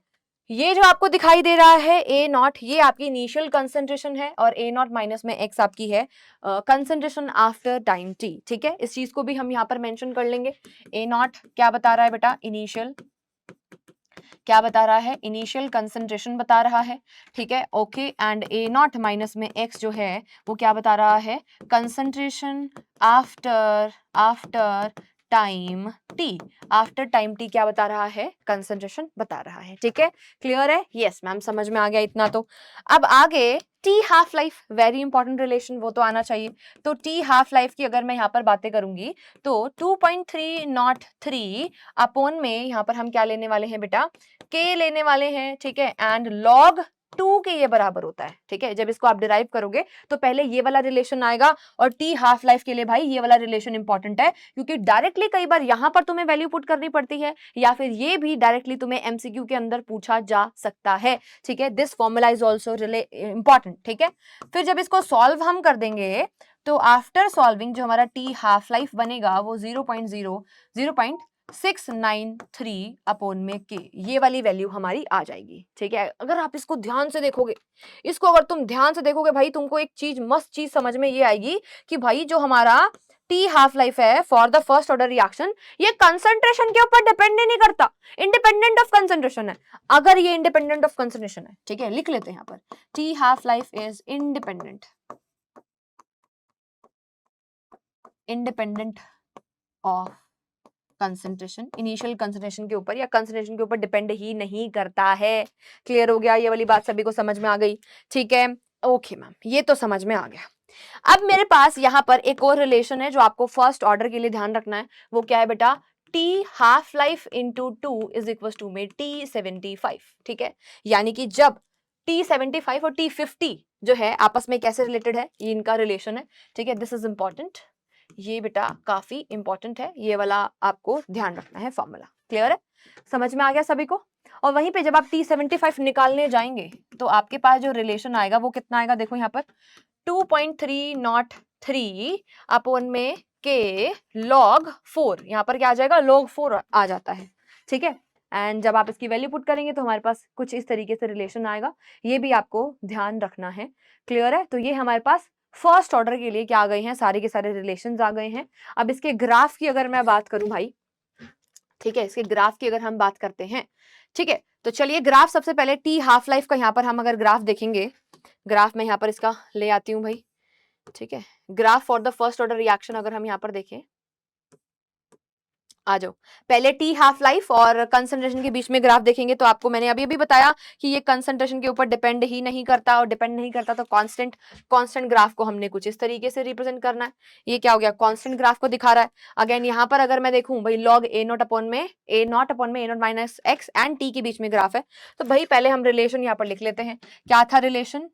ये जो आपको दिखाई दे रहा है ए नॉट, ये आपकी इनिशियल कंसंट्रेशन है और ए नॉट माइनस में एक्स आपकी है कंसंट्रेशन आफ्टर टाइम टी, ठीक है। इस चीज को भी हम यहाँ पर मेंशन कर लेंगे। ए नॉट क्या बता रहा है बेटा, इनिशियल क्या बता रहा है, इनिशियल कंसंट्रेशन बता रहा है, ठीक है, okay. And A not minus में एक्स जो है वो क्या बता रहा है, concentration after time T. After time T क्या बता रहा है, कंसंट्रेशन बता रहा है, ठीक है। क्लियर है, यस मैम समझ में आ गया इतना तो। अब आगे T half life, very important relation, वो तो आना चाहिए। तो टी हाफ लाइफ की अगर मैं यहाँ पर बातें करूंगी तो 2.303 अपॉन में यहाँ पर हम क्या लेने वाले हैं बेटा, के लेने वाले हैं, ठीक है। एंड लॉग 2 के ये बराबर होता है, ठीक है। जब इसको आप डिराइव करोगे तो पहले ये वाला रिलेशन आएगा, और टी हाफ लाइफ के लिए भाई ये वाला रिलेशन इंपॉर्टेंट है, क्योंकि डायरेक्टली कई बार यहां पर तुम्हें वैल्यू पुट करनी पड़ती है, या फिर ये भी डायरेक्टली तुम्हें एमसीक्यू के अंदर पूछा जा सकता है, ठीक है। This formula is also important, ठीक है। फिर जब इसको सॉल्व हम कर देंगे तो आफ्टर सॉल्विंग जो हमारा टी हाफ लाइफ बनेगा वो 0.693 अपॉन में के, ये वाली वैल्यू हमारी आ जाएगी, ठीक है। अगर आप इसको ध्यान से देखोगे, इसको अगर तुम ध्यान से देखोगे भाई, तुमको एक चीज मस्त चीज समझ में ये आएगी कि भाई जो हमारा टी हाफ लाइफ है for the first order reaction, ये कंसंट्रेशन के ऊपर डिपेंड नहीं करता, इंडिपेंडेंट ऑफ कंसंट्रेशन है। अगर ये इंडिपेंडेंट ऑफ कंसंट्रेशन है, ठीक है, लिख लेते हैं यहाँ पर, T half life is independent of concentration, initial concentration के ऊपर या कंसंट्रेशन के ऊपर डिपेंड ही नहीं करता है। क्लियर हो गया, ये वाली बात सभी को समझ में आ गई, ठीक है, ओके मैम, ये तो समझ में आ गया। अब मेरे पास यहाँ पर एक और रिलेशन है जो आपको फर्स्ट ऑर्डर के लिए ध्यान रखना है, वो क्या है बेटा, T half life into 2 is equal to में T75, ठीक है। यानी कि जब T75 और T50 जो है आपस में कैसे रिलेटेड है, ये इनका रिलेशन है, ठीक है। दिस इज इंपॉर्टेंट, ये बेटा काफी इंपॉर्टेंट है, ये वाला आपको ध्यान रखना है फॉर्मूला। क्लियर है, समझ में आ गया सभी को। और वहीं पे जब आप T75 निकालने जाएंगे तो आपके पास जो रिलेशन आएगा वो कितना आएगा, देखो यहाँ पर 2.303 अपॉन में के लॉग 4, यहाँ पर क्या आ जाएगा, log 4 आ जाता है, ठीक है। एंड जब आप इसकी वैल्यू पुट करेंगे तो हमारे पास कुछ इस तरीके से रिलेशन आएगा, ये भी आपको ध्यान रखना है। क्लियर है, तो ये हमारे पास फर्स्ट ऑर्डर के लिए क्या आ गए हैं, सारे के सारे रिलेशंस आ गए हैं। अब इसके ग्राफ की अगर मैं बात करूं भाई, ठीक है, इसके ग्राफ की अगर हम बात करते हैं, ठीक है, तो चलिए ग्राफ सबसे पहले टी हाफ लाइफ का यहाँ पर हम अगर ग्राफ देखेंगे, ग्राफ में यहाँ पर इसका ले आती हूँ भाई, ठीक है। Graph for the first order reaction अगर हम यहाँ पर देखें, आ जाओ, पहले टी हाफ लाइफ और कंसंट्रेशन के बीच में ग्राफ देखेंगे तो आपको मैंने अभी बताया कि ये कंसंट्रेशन के ऊपर डिपेंड ही नहीं करता, और डिपेंड नहीं करता तो कांस्टेंट ग्राफ को हमने कुछ इस तरीके से रिप्रेजेंट करना है। ये क्या हो गया, कांस्टेंट ग्राफ को दिखा रहा है। अगेन यहाँ पर अगर मैं देखूं भाई लॉग ए नॉट अपॉन में A not minus X and T के बीच में ग्राफ है, तो भाई पहले हम रिलेशन यहाँ पर लिख लेते हैं। क्या था रिलेशन,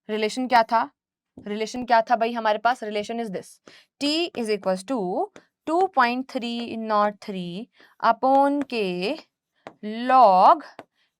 रिलेशन क्या था, रिलेशन क्या था भाई हमारे पास, relation is this, T is equal to 2.303 upon के लॉग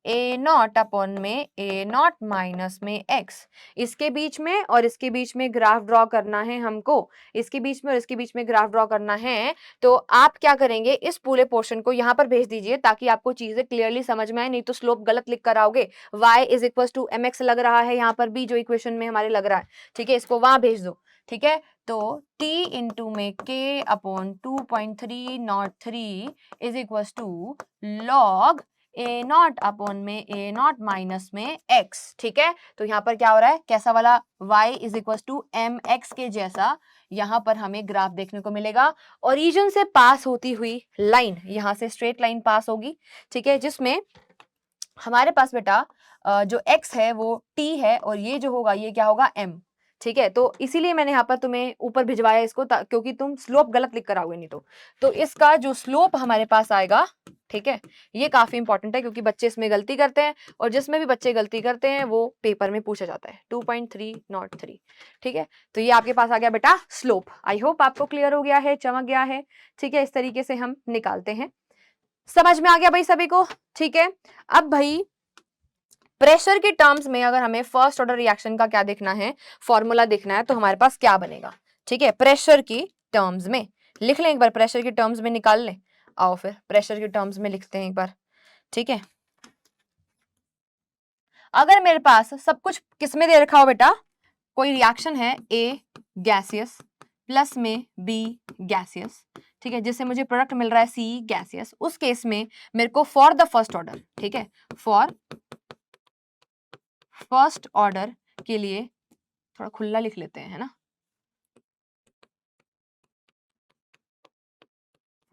ए नॉट अपॉन में ए नॉट माइनस में एक्स। इसके बीच में और इसके बीच में ग्राफ ड्रॉ करना है हमको, इसके बीच में और इसके बीच में ग्राफ ड्रॉ करना है। तो आप क्या करेंगे, इस पूरे पोर्शन को यहाँ पर भेज दीजिए ताकि आपको चीजें क्लियरली समझ में आए, नहीं तो स्लोप गलत लिख कर आओगे। y is equal to mx लग रहा है यहाँ पर भी, जो इक्वेशन में हमारे लग रहा है, ठीक है, इसको वहां भेज दो, ठीक है। तो t इंटू में k upon 2.303 is equal to log A not upon में ए नॉट माइनस में x, ठीक है। तो यहाँ पर क्या हो रहा है, कैसा वाला y is equal to M X के जैसा यहाँ पर हमें ग्राफ देखने को मिलेगा। ओरिजिन से पास होती हुई लाइन, यहाँ से स्ट्रेट लाइन पास होगी, ठीक है, जिसमें हमारे पास बेटा जो x है वो t है और ये जो होगा ये क्या होगा m, ठीक है, तो इसीलिए मैंने यहाँ पर तुम्हें ऊपर भिजवाया इसको, क्योंकि तुम स्लोप गलत लिख कर आओगे नहीं तो इसका जो स्लोप हमारे पास आएगा, ठीक है, ये काफी इंपॉर्टेंट है क्योंकि बच्चे इसमें गलती करते हैं, और जिसमें भी बच्चे गलती करते हैं वो पेपर में पूछा जाता है। 2.303, ठीक है, तो ये आपके पास आ गया बेटा स्लोप। आई होप आपको क्लियर हो गया है, चमक गया है, ठीक है, इस तरीके से हम निकालते हैं। समझ में आ गया भाई सभी को? ठीक है, अब भाई प्रेशर के टर्म्स में अगर हमें फर्स्ट ऑर्डर रिएक्शन का क्या देखना है, फॉर्मूला देखना है, तो हमारे पास क्या बनेगा? ठीक है, प्रेशर की टर्म्स में लिख लें एक बार, प्रेशर के टर्म्स में निकाल लें। आओ फिर प्रेशर के टर्म्स में लिखते हैं एक बार, ठीक है। अगर मेरे पास सब कुछ किसमें दे रखा हो बेटा, कोई रिएक्शन है ए गैसियस प्लस में बी गैसियस, ठीक है, जिससे मुझे प्रोडक्ट मिल रहा है सी गैसियस, उस केस में मेरे को फॉर द फर्स्ट ऑर्डर, ठीक है, फॉर फर्स्ट ऑर्डर के लिए थोड़ा खुला लिख लेते हैं, है ना,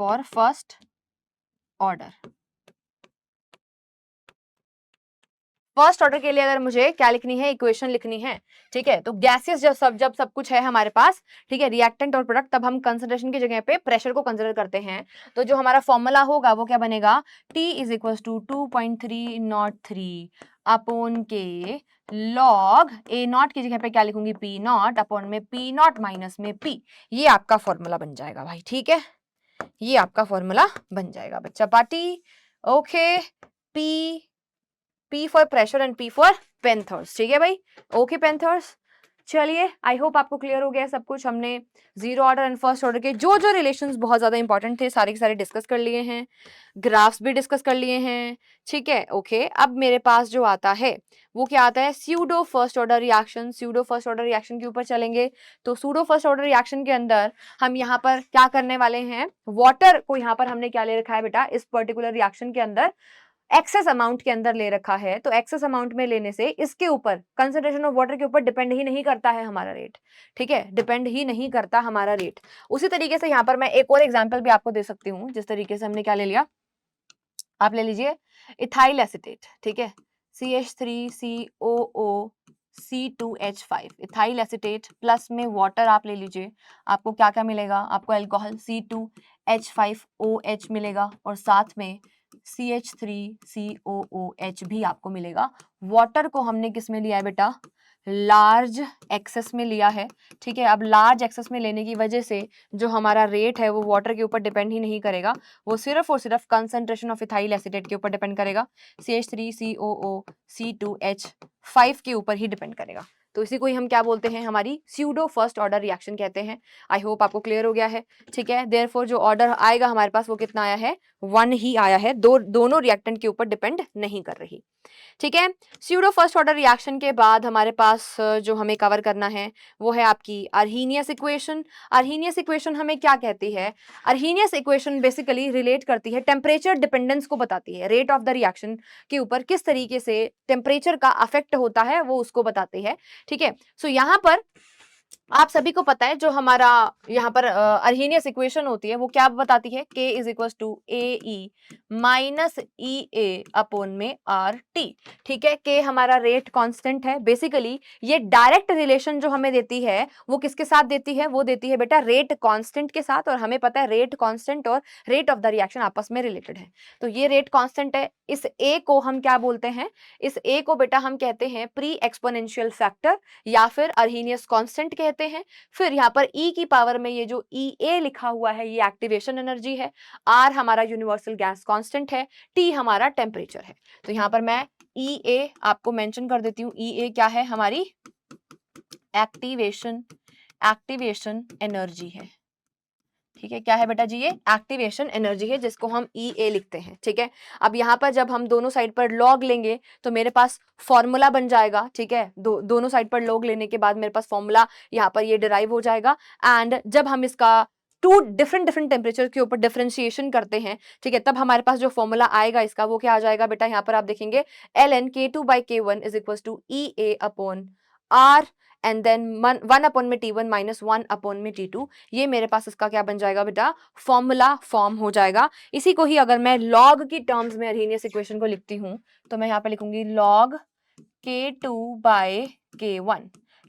for first order, first order के लिए अगर मुझे क्या लिखनी है, इक्वेशन लिखनी है, ठीक है, तो गैसेस जब सब कुछ है हमारे पास, ठीक है, रिएक्टेंट और प्रोडक्ट, तब हम कंसंट्रेशन की जगह पे प्रेशर को कंसीडर करते हैं, तो जो हमारा फॉर्मूला होगा वो क्या बनेगा, T is equal to 2.303 upon के लॉग ए नॉट की जगह पे क्या लिखूंगी, पी नॉट अपॉन में पी नॉट माइनस में पी, ये आपका फॉर्मूला बन जाएगा भाई, ठीक है, ये आपका फॉर्मूला बन जाएगा बच्चा party. Okay, P P for pressure and P for panthers, ठीक है भाई, ओके पेंथर्स। चलिए, आई होप आपको क्लियर हो गया सब कुछ। हमने zero order and first order के जो जो रिलेशंस बहुत ज्यादा इंपॉर्टेंट थे सारे के सारे डिस्कस कर लिए हैं, ग्राफ्स भी डिस्कस कर लिए हैं, ठीक है, ओके। अब मेरे पास जो आता है वो क्या आता है, pseudo first order reaction. Pseudo first order reaction के ऊपर चलेंगे, तो स्यूडो फर्स्ट ऑर्डर रिएक्शन के अंदर हम यहाँ पर क्या करने वाले हैं, वाटर को यहाँ पर हमने क्या ले रखा है बेटा, इस पर्टिकुलर रिएक्शन के अंदर एक्सेस अमाउंट के अंदर ले रखा है, तो एक्सेस अमाउंट में लेने से इसके ऊपर कंसंट्रेशन ऑफ वाटर के ऊपर डिपेंड ही नहीं करता है हमारा रेट, ठीक है, डिपेंड ही नहीं करता हमारा रेट। उसी तरीके से यहाँ पर मैं एक और एग्जांपल भी आपको दे सकती हूँ, जिस तरीके से हमने क्या ले लिया, आप ले लीजिए इथाइल एसीटेट, ठीक है, CH3COO C2H5, ethyl acetate plus में वाटर आप ले लीजिए, आपको क्या क्या मिलेगा, आपको अल्कोहल C2H5OH मिलेगा, और साथ में CH3COOH भी आपको मिलेगा। वाटर को हमने किस में लिया है बेटा, लार्ज एक्सेस में लिया है, ठीक है। अब लार्ज एक्सेस में लेने की वजह से जो हमारा रेट है वो वाटर के ऊपर डिपेंड ही नहीं करेगा, वो सिर्फ और सिर्फ कंसंट्रेशन ऑफ इथाइल एसीटेट के ऊपर डिपेंड करेगा, CH3COO C2H5 के ऊपर ही डिपेंड करेगा। तो इसी को ही हम क्या बोलते हैं, हमारी स्यूडो फर्स्ट ऑर्डर रिएक्शन कहते हैं। आई होप आपको क्लियर हो गया है, ठीक है। देयरफॉर जो ऑर्डर आएगा हमारे पास वो कितना आया है, 1 ही आया है, दोनों रिएक्टेंट के ऊपर डिपेंड नहीं कर रही, ठीक है। स्यूडो फर्स्ट ऑर्डर रिएक्शन के बाद हमारे पास जो हमें कवर करना है वो है आपकी अर्हीनियस इक्वेशन। अर्हीनियस इक्वेशन हमें क्या कहती है, अर्हीनियस इक्वेशन बेसिकली रिलेट करती है टेम्परेचर डिपेंडेंस को, बताती है रेट ऑफ द रिएक्शन के ऊपर किस तरीके से टेम्परेचर का अफेक्ट होता है वो उसको बताती है, ठीक है। सो यहाँ पर आप सभी को पता है जो हमारा यहाँ पर अर्हीनियस इक्वेशन होती है वो क्या बताती है, K is equal to AE minus EA upon में RT, ठीक है। K हमारा रेट कांस्टेंट है, बेसिकली ये डायरेक्ट रिलेशन जो हमें देती है वो किसके साथ देती है, वो देती है बेटा रेट कांस्टेंट के साथ, और हमें पता है रेट कांस्टेंट और रेट ऑफ द रिएक्शन आपस में रिलेटेड है। तो ये रेट कांस्टेंट है, इस A को हम क्या बोलते हैं, इस A को बेटा हम कहते हैं प्री एक्सपोनेंशियल फैक्टर या फिर अर्हीनियस कांस्टेंट कहते हैं। फिर यहाँ पर E की पावर में ये जो EA लिखा हुआ है ये एक्टिवेशन एनर्जी है, R हमारा यूनिवर्सल गैस कांस्टेंट है, T हमारा टेम्परेचर है। तो यहाँ पर मैं EA आपको मेंशन कर देती हूँ, EA क्या है, हमारी एक्टिवेशन एनर्जी है, ठीक है। क्या है बेटा जी, ये एक्टिवेशन एनर्जी है जिसको हम EA लिखते हैं, ठीक है। अब यहाँ पर जब हम दोनों साइड पर लॉग लेंगे तो मेरे पास फॉर्मूला बन जाएगा, ठीक है। दोनों साइड पर लॉग लेने के बाद मेरे पास फॉर्मूला यहाँ पर ये डिराइव हो जाएगा, एंड जब हम इसका टू डिफरेंट टेम्परेचर के ऊपर डिफरेंशिएशन करते हैं, ठीक है, तब हमारे पास जो फॉर्मूला आएगा इसका वो क्या आ जाएगा बेटा, यहाँ पर आप देखेंगे ln K2/K1 is equal to EA upon R and then 1 upon में T1 माइनस 1 अपॉन में T2, ये मेरे पास इसका क्या बन जाएगा बेटा, फॉर्मूला फॉर्म हो जाएगा। इसी को ही अगर मैं लॉग की टर्म्स में अर्हीनियस इक्वेशन को लिखती हूँ तो मैं यहाँ पे लिखूंगी log K2/K1,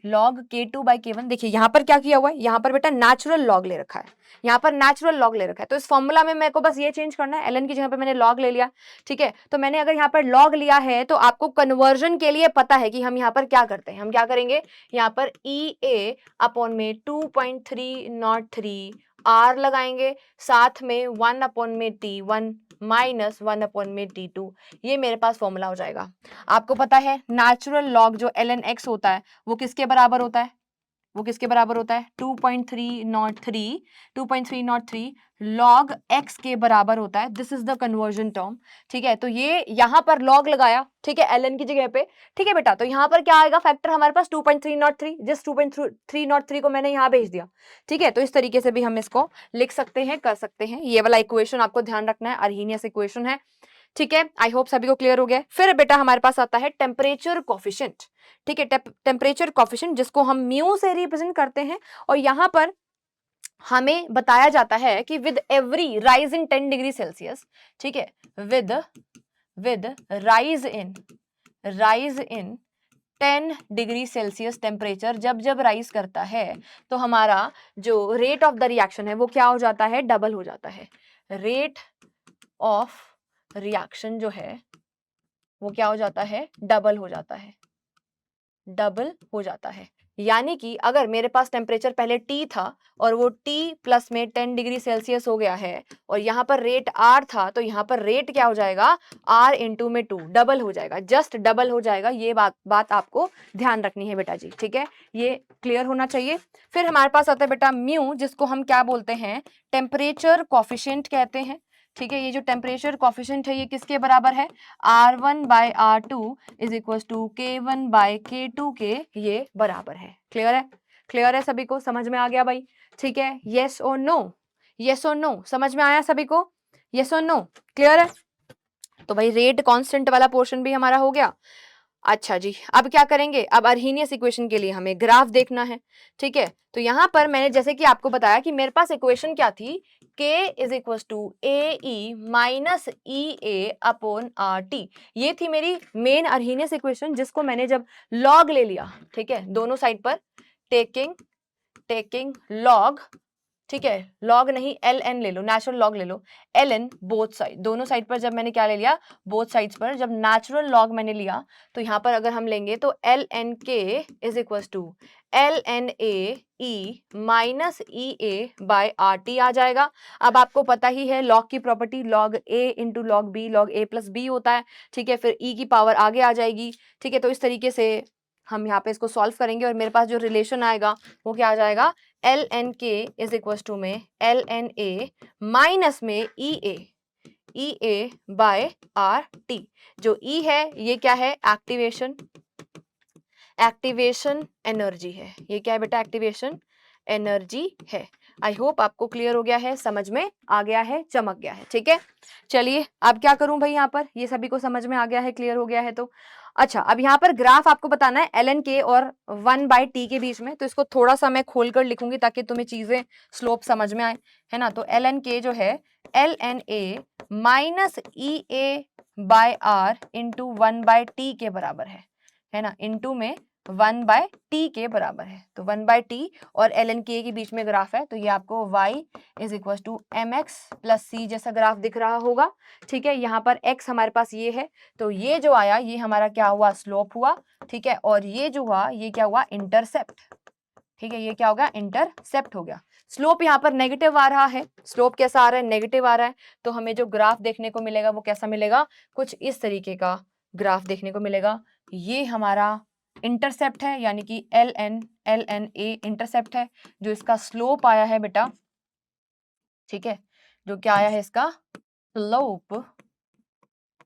log k2 by k1। देखिए यहाँ पर क्या किया हुआ है, यहाँ पर बेटा नेचुरल लॉग ले रखा है, यहाँ पर नेचुरल लॉग ले रखा है। तो इस फॉर्मूला में मेरे को बस ये चेंज करना है, ln की जगह पे मैंने लॉग ले लिया, ठीक है। तो मैंने अगर यहाँ पर लॉग लिया है तो आपको कन्वर्जन के लिए पता है कि हम यहाँ पर क्या करते हैं, हम क्या करेंगे, यहाँ पर EA अपॉन में 2.303 R लगाएंगे, साथ में 1 अपॉन में T1 माइनस 1 अपॉन में T2। ये मेरे पास फॉर्मूला हो जाएगा। आपको पता है नेचुरल लॉग जो ln x होता है वो किसके बराबर होता है, वो किसके बराबर होता है, 2.303 लॉग x के बराबर होता है। This is the conversion term, ठीक है। तो ये यहाँ पर लॉग लगाया, ठीक है, ln की जगह पे, ठीक है बेटा। तो यहाँ पर क्या आएगा फैक्टर हमारे पास 2.303, जिस 2.303 को मैंने यहाँ भेज दिया, ठीक है। तो इस तरीके से भी हम इसको लिख सकते हैं, कर सकते हैं। ये वाला इक्वेशन आपको ध्यान रखना है, अर्हीनियस इक्वेशन है, ठीक है। आई होप सभी को क्लियर हो गया। फिर बेटा हमारे पास आता है टेम्परेचर कोफिशिएंट, ठीक है, टेम्परेचर कोफिशिएंट जिसको हम म्यू से रिप्रेजेंट करते हैं। और यहाँ पर हमें बताया जाता है कि with every rise in 10 degree Celsius, ठीक है, with rise in 10 degree Celsius temperature जब जब राइज करता है तो हमारा जो रेट ऑफ द रिएक्शन है वो क्या हो जाता है, डबल हो जाता है। रेट ऑफ रिएक्शन जो है वो क्या हो जाता है, डबल हो जाता है, डबल हो जाता है। यानी कि अगर मेरे पास टेम्परेचर पहले T था और वो T प्लस में 10 डिग्री सेल्सियस हो गया है और यहाँ पर रेट R था, तो यहाँ पर रेट क्या हो जाएगा, R इंटू में 2, डबल हो जाएगा, जस्ट डबल हो जाएगा। ये बात आपको ध्यान रखनी है बेटा जी, ठीक है, ये क्लियर होना चाहिए। फिर हमारे पास आता है बेटा म्यू, जिसको हम क्या बोलते हैं, टेम्परेचर कॉफिशिएंट कहते हैं, ठीक है। ये जो टेम्परेचर कॉफिशिएंट है ये किसके बराबर है, R1 by R2 is equal to K1 by K2 के ये बराबर है। क्लियर है, क्लियर है सभी को, समझ में आ गया भाई, ठीक है। येस और नो, येस और नो, समझ में आया सभी को, येस और नो, क्लियर है। तो भाई रेट कांस्टेंट वाला पोर्शन भी हमारा हो गया। अच्छा जी, अब क्या करेंगे, अब अर्हीनियस इक्वेशन के लिए हमें ग्राफ देखना है, ठीक है। तो यहाँ पर मैंने जैसे कि आपको बताया कि मेरे पास इक्वेशन क्या थी, K is equal to AE minus EA upon RT। ये थी मेरी मेन अर्हीनियस इक्वेशन, जिसको मैंने जब लॉग ले लिया, ठीक है, दोनों साइड पर टेकिंग लॉग, ठीक है, लॉग नहीं ln ले लो, नेचुरल लॉग ले लो, ln बोथ साइड, दोनों साइड पर जब मैंने क्या ले लिया, बोथ साइड्स पर जब नेचुरल लॉग मैंने लिया, तो यहाँ पर अगर हम लेंगे तो ln k is equal to ln a e minus EA by RT आ जाएगा। अब आपको पता ही है लॉग की property, log a into log b, log a plus b होता है, ठीक है। फिर e की पावर आगे आ जाएगी, ठीक है। तो इस तरीके से हम यहाँ पे इसको सॉल्व करेंगे और मेरे पास जो रिलेशन आएगा वो क्या आ जाएगा, ln k is equal to में ln a माइनस में EA बाय RT। जो E है ये क्या है, एक्टिवेशन एनर्जी है, ये क्या है बेटा, एक्टिवेशन एनर्जी है। आई होप आपको क्लियर हो गया है, समझ में आ गया है, चमक गया है, ठीक है। चलिए अब क्या करूं भाई, यहाँ पर ये सभी को समझ में आ गया है, क्लियर हो गया है। तो अच्छा, अब यहाँ पर ग्राफ आपको बताना है ln k और 1/t के बीच में। तो इसको थोड़ा सा मैं खोल कर लिखूंगी ताकि तुम्हें चीजें स्लोप समझ में आए, है ना। तो ln k जो है ln a minus EA by R into 1/t के बराबर है ना, इंटू में 1/t के बराबर है। तो 1/t और ln k के बीच में ग्राफ है, तो ये आपको y is equal to mx plus c जैसा ग्राफ दिख रहा होगा, ठीक है। यहाँ पर x हमारे पास ये है, तो ये जो आया ये हमारा क्या हुआ, स्लोप हुआ, ठीक है। और ये जो हुआ ये क्या हुआ, इंटरसेप्ट, ठीक है। ये क्या हो गया, इंटरसेप्ट हो गया। स्लोप यहाँ पर नेगेटिव आ रहा है, स्लोप कैसा आ रहा है, नेगेटिव आ रहा है। तो हमें जो ग्राफ देखने को मिलेगा वो कैसा मिलेगा, कुछ इस तरीके का ग्राफ देखने को मिलेगा। ये हमारा इंटरसेप्ट है, यानी कि ln a इंटरसेप्ट है। जो इसका स्लोप आया है बेटा, ठीक है, जो क्या आया है इसका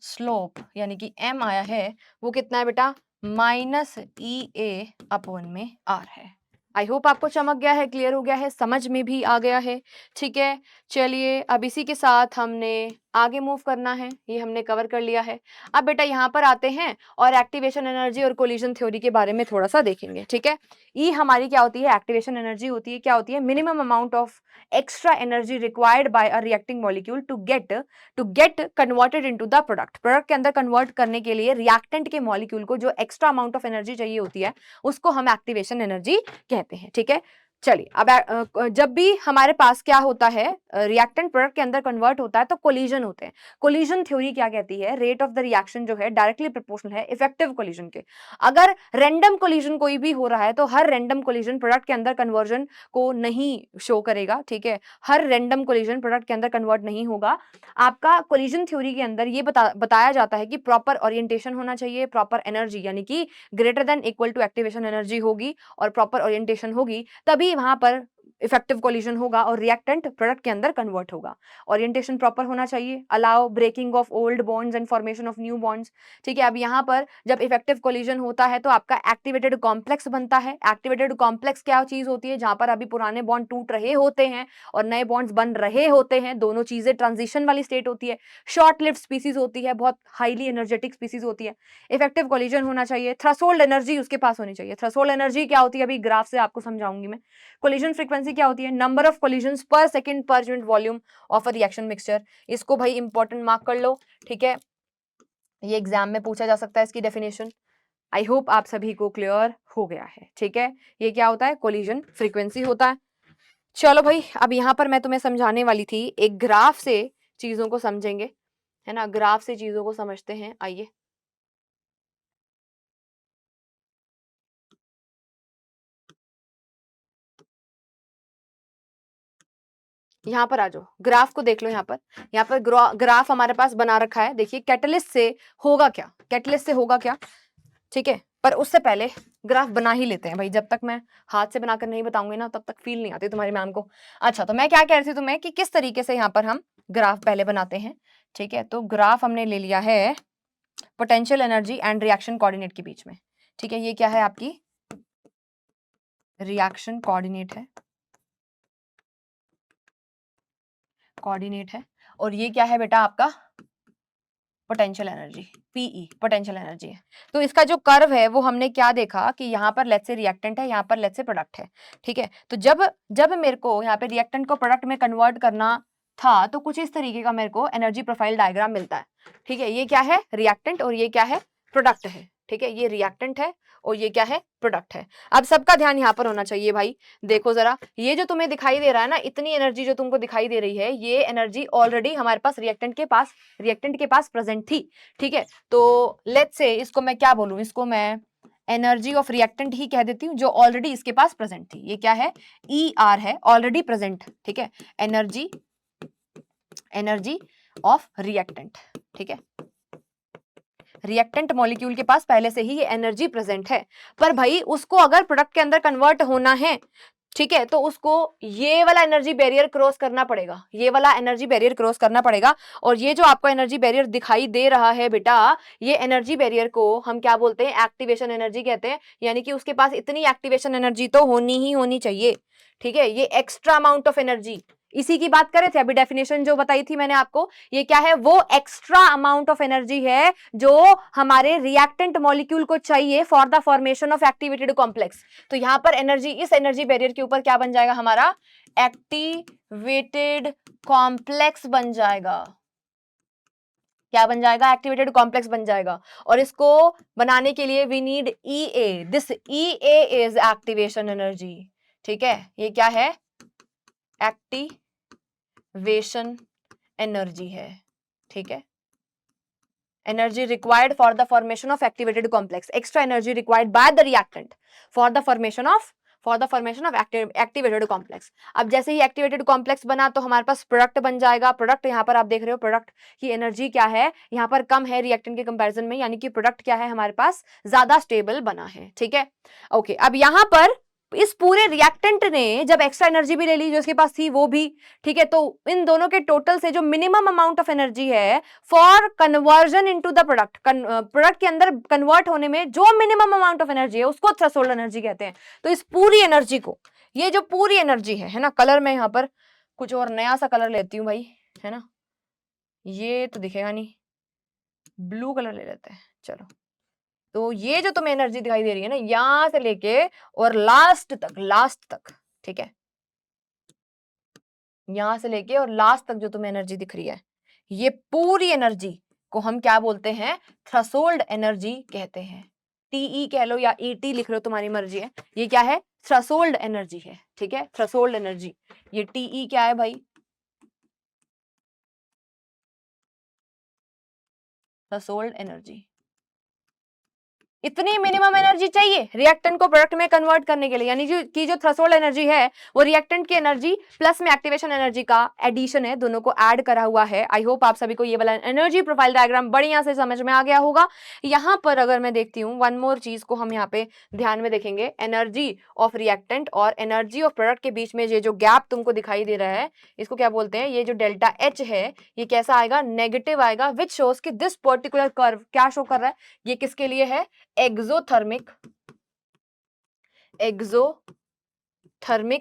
स्लोप यानी कि m आया है, वो कितना है बेटा, माइनस EA अपॉन में R है। आई होप आपको चमक गया है, क्लियर हो गया है, समझ में भी आ गया है, ठीक है। चलिए अब इसी के साथ हमने आगे मूव करना है, ये हमने कवर कर लिया है। अब बेटा यहाँ पर आते हैं और एक्टिवेशन एनर्जी और कोलिजन थ्योरी के बारे में थोड़ा सा देखेंगे, ठीक है। ई हमारी क्या होती है, एक्टिवेशन एनर्जी होती है, क्या होती है, minimum amount of extra energy required by a reacting molecule to get converted into the product. Product के अंदर कन्वर्ट करने के लिए रिएक्टेंट के मॉलिक्यूल को जो एक्स्ट्रा अमाउंट ऑफ एनर्जी चाहिए होती है उसको हम एक्टिवेशन एनर्जी कहते हैं, ठीक है। चलिए अब जब भी हमारे पास क्या होता है, रिएक्टेंट प्रोडक्ट के अंदर कन्वर्ट होता है तो कोलिजन होते हैं। कोलिजन थ्योरी क्या कहती है, रेट ऑफ द रिएक्शन जो है डायरेक्टली प्रोपोर्शनल है इफेक्टिव कोलिजन के। अगर रैंडम कोलिजन कोई भी हो रहा है तो हर रैंडम कोलिजन प्रोडक्ट के अंदर कन्वर्जन को नहीं शो करेगा, ठीक है। हर रैंडम कोलिजन प्रोडक्ट के अंदर कन्वर्ट नहीं होगा। आपका कोलिजन थ्योरी के अंदर ये बताया जाता है कि प्रॉपर ओरिएंटेशन होना चाहिए, प्रॉपर एनर्जी यानी कि greater than equal to activation energy होगी और प्रॉपर ओरिएंटेशन होगी, तभी वहां पर इफेक्टिव कोलिजन होगा और रिएक्टेंट प्रोडक्ट के अंदर कन्वर्ट होगा। ओरिएंटेशन प्रॉपर होना चाहिए, allow breaking of old bonds and formation of new bonds, ठीक है। अब यहाँ पर जब इफेक्टिव कोलिजन होता है तो आपका एक्टिवेटेड कॉम्प्लेक्स बनता है। एक्टिवेटेड कॉम्प्लेक्स क्या चीज होती है, जहां पर अभी पुराने बॉन्ड टूट रहे होते हैं और नए बॉन्ड्स बन रहे होते हैं, दोनों चीजें ट्रांजिशन वाली स्टेट होती है, शॉर्ट लिव्ड स्पीसीज होती है, बहुत हाईली एनर्जेटिक स्पीसीज होती है। इफेक्टिव कोलिजन होना चाहिए, थ्रेशोल्ड एनर्जी उसके पास होनी चाहिए। थ्रेशोल्ड एनर्जी क्या होती है अभी ग्राफ से आपको समझाऊंगी मैं। कोलिजन फ्रीक्वेंसी क्या होती है, नंबर ऑफ कोलिजन्स पर second per unit volume of a reaction mixture. इसको भाई इंपॉर्टेंट मार्क कर लो, ठीक है। ये एग्जाम में पूछा जा सकता है इसकी डेफिनेशन। आई होप आप सभी को क्लियर हो गया है, ठीक है। ये क्या होता है, कोलिजन फ्रीक्वेंसी होता है। चलो भाई, अब यहाँ पर मैं तुम्हें समझाने वाली थी, एक ग्राफ से चीजों को समझेंगे, है ना। ग्राफ से चीजों को समझते हैं, आइए। यहाँ पर आ जाओ, ग्राफ को देख लो। यहाँ पर ग्राफ हमारे पास बना रखा है। देखिए कैटलिस्ट से होगा क्या, कैटलिस्ट से होगा क्या, ठीक है। पर उससे पहले ग्राफ बना ही लेते हैं भाई, जब तक मैं हाथ से बनाकर नहीं बताऊंगी ना तब तक फील नहीं आती तुम्हारी मैम को। अच्छा, तो मैं क्या कह रही थी तुम्हें कि किस तरीके से यहाँ पर हम ग्राफ पहले बनाते हैं, ठीक है। तो ग्राफ हमने ले लिया है potential energy and reaction coordinate के बीच में, ठीक है। ये क्या है, आपकी रिएक्शन कोऑर्डिनेट है, और ये क्या है बेटा, आपका potential energy, PE potential energy है। तो इसका जो कर्व है वो हमने क्या देखा कि यहाँ पर लेट्स से रिएक्टेंट है, यहाँ पर लेट्स से प्रोडक्ट है, ठीक है। तो जब मेरे को यहाँ पे रिएक्टेंट को प्रोडक्ट में कन्वर्ट करना था तो कुछ इस तरीके का मेरे को एनर्जी प्रोफाइल डायग्राम मिलता है, ठीक है। ये क्या है, रिएक्टेंट, और ये क्या है, प्रोडक्ट है, ठीक है। ये रिएक्टेंट है और ये क्या है, प्रोडक्ट है। अब सबका ध्यान यहाँ पर होना चाहिए भाई। देखो जरा, ये जो तुम्हें दिखाई दे रहा है ना, इतनी एनर्जी जो तुमको दिखाई दे रही है, ये एनर्जी ऑलरेडी हमारे पास रिएक्टेंट के पास प्रेजेंट थी, ठीक है। तो लेट्स से इसको मैं क्या बोलूं, इसको मैं एनर्जी ऑफ रिएक्टेंट ही कह देती हूँ, जो ऑलरेडी इसके पास प्रेजेंट थी। ये क्या है, ई आर है, ऑलरेडी प्रेजेंट, ठीक है। एनर्जी ऑफ रिएक्टेंट, ठीक है। रिएक्टेंट मॉलिक्यूल के पास पहले से ही ये एनर्जी प्रेजेंट है, पर भाई उसको अगर प्रोडक्ट के अंदर कन्वर्ट होना है, ठीक है, तो उसको ये वाला एनर्जी बैरियर क्रॉस करना पड़ेगा, ये वाला एनर्जी बैरियर क्रॉस करना पड़ेगा। और ये जो आपको एनर्जी बैरियर दिखाई दे रहा है बेटा, ये एनर्जी बैरियर को हम क्या बोलते हैं, एक्टिवेशन एनर्जी कहते हैं। यानी कि उसके पास इतनी एक्टिवेशन एनर्जी तो होनी ही होनी चाहिए, ठीक है। ये एक्स्ट्रा अमाउंट ऑफ एनर्जी, इसी की बात कर रहे थे अभी, डेफिनेशन जो बताई थी मैंने आपको, ये क्या है, वो एक्स्ट्रा अमाउंट ऑफ एनर्जी है जो हमारे रिएक्टेंट मॉलिक्यूल को चाहिए for the formation of activated complex. तो यहां पर एनर्जी, इस एनर्जी बैरियर के ऊपर क्या बन जाएगा, हमारा एक्टिवेटेड कॉम्प्लेक्स बन जाएगा। क्या बन जाएगा, एक्टिवेटेड कॉम्प्लेक्स बन जाएगा। और इसको बनाने के लिए we need EA, this EA is activation energy, ठीक है। ये क्या है, एक्टिवेशन एनर्जी है, ठीक है। Energy required for the formation of activated complex, extra energy required by the reactant for the formation of activated complex. अब जैसे ही एक्टिवेटेड कॉम्प्लेक्स बना तो हमारे पास प्रोडक्ट बन जाएगा। प्रोडक्ट यहाँ पर आप देख रहे हो, प्रोडक्ट की एनर्जी क्या है, यहाँ पर कम है रिएक्टेंट के कंपैरिजन में, यानी कि प्रोडक्ट क्या है, हमारे पास ज्यादा स्टेबल बना है, ठीक है। ओके, अब यहाँ पर इस पूरे रिएक्टेंट ने जब एक्स्ट्रा एनर्जी भी ले ली जो उसके पास थी वो भी, ठीक है, तो इन दोनों के टोटल से जो मिनिमम अमाउंट ऑफ एनर्जी है for conversion into the product, product के अंदर कन्वर्ट होने में जो मिनिमम अमाउंट ऑफ एनर्जी है उसको थ्रेशोल्ड एनर्जी कहते हैं। तो इस पूरी एनर्जी को, ये जो पूरी एनर्जी है ना, कलर में यहाँ पर कुछ और नया सा कलर लेती हूँ भाई, है ना, ये तो दिखेगा नहीं, ब्लू कलर ले लेते हैं। चलो, तो ये जो तुम्हें एनर्जी दिखाई दे रही है ना, यहां से लेके और लास्ट तक, ठीक है, यहां से लेके और लास्ट तक जो तुम्हें एनर्जी दिख रही है, ये पूरी एनर्जी को हम क्या बोलते हैं? थ्रेशोल्ड एनर्जी कहते हैं। टीई कह लो या ईटी लिख लो, तुम्हारी मर्जी है। ये क्या है? थ्रेशोल्ड एनर्जी है, ठीक है, थ्रेशोल्ड एनर्जी। ये टीई क्या है भाई? Threshold energy. इतनी मिनिमम एनर्जी चाहिए रिएक्टेंट को प्रोडक्ट में कन्वर्ट करने के लिए, यानी कि जो थ्रेशोल्ड एनर्जी है वो रिएक्टेंट की एनर्जी प्लस में एक्टिवेशन एनर्जी का एडिशन है, दोनों को ऐड करा हुआ है। आई होप आप सभी को ये वाला एनर्जी प्रोफाइल डायग्राम बढ़िया से समझ में आ गया होगा। यहाँ पर अगर मैं देखती हूँ वन मोर चीज को हम यहाँ पे ध्यान में देखेंगे, एनर्जी ऑफ रिएक्टेंट और एनर्जी ऑफ प्रोडक्ट के बीच में ये जो गैप तुमको दिखाई दे रहा है, इसको क्या बोलते हैं? ये जो डेल्टा एच है ये कैसा आएगा? नेगेटिव आएगा, विच शोज कि दिस पर्टिकुलर कर्व क्या शो कर रहा है? ये किसके लिए है? एक्सोथर्मिक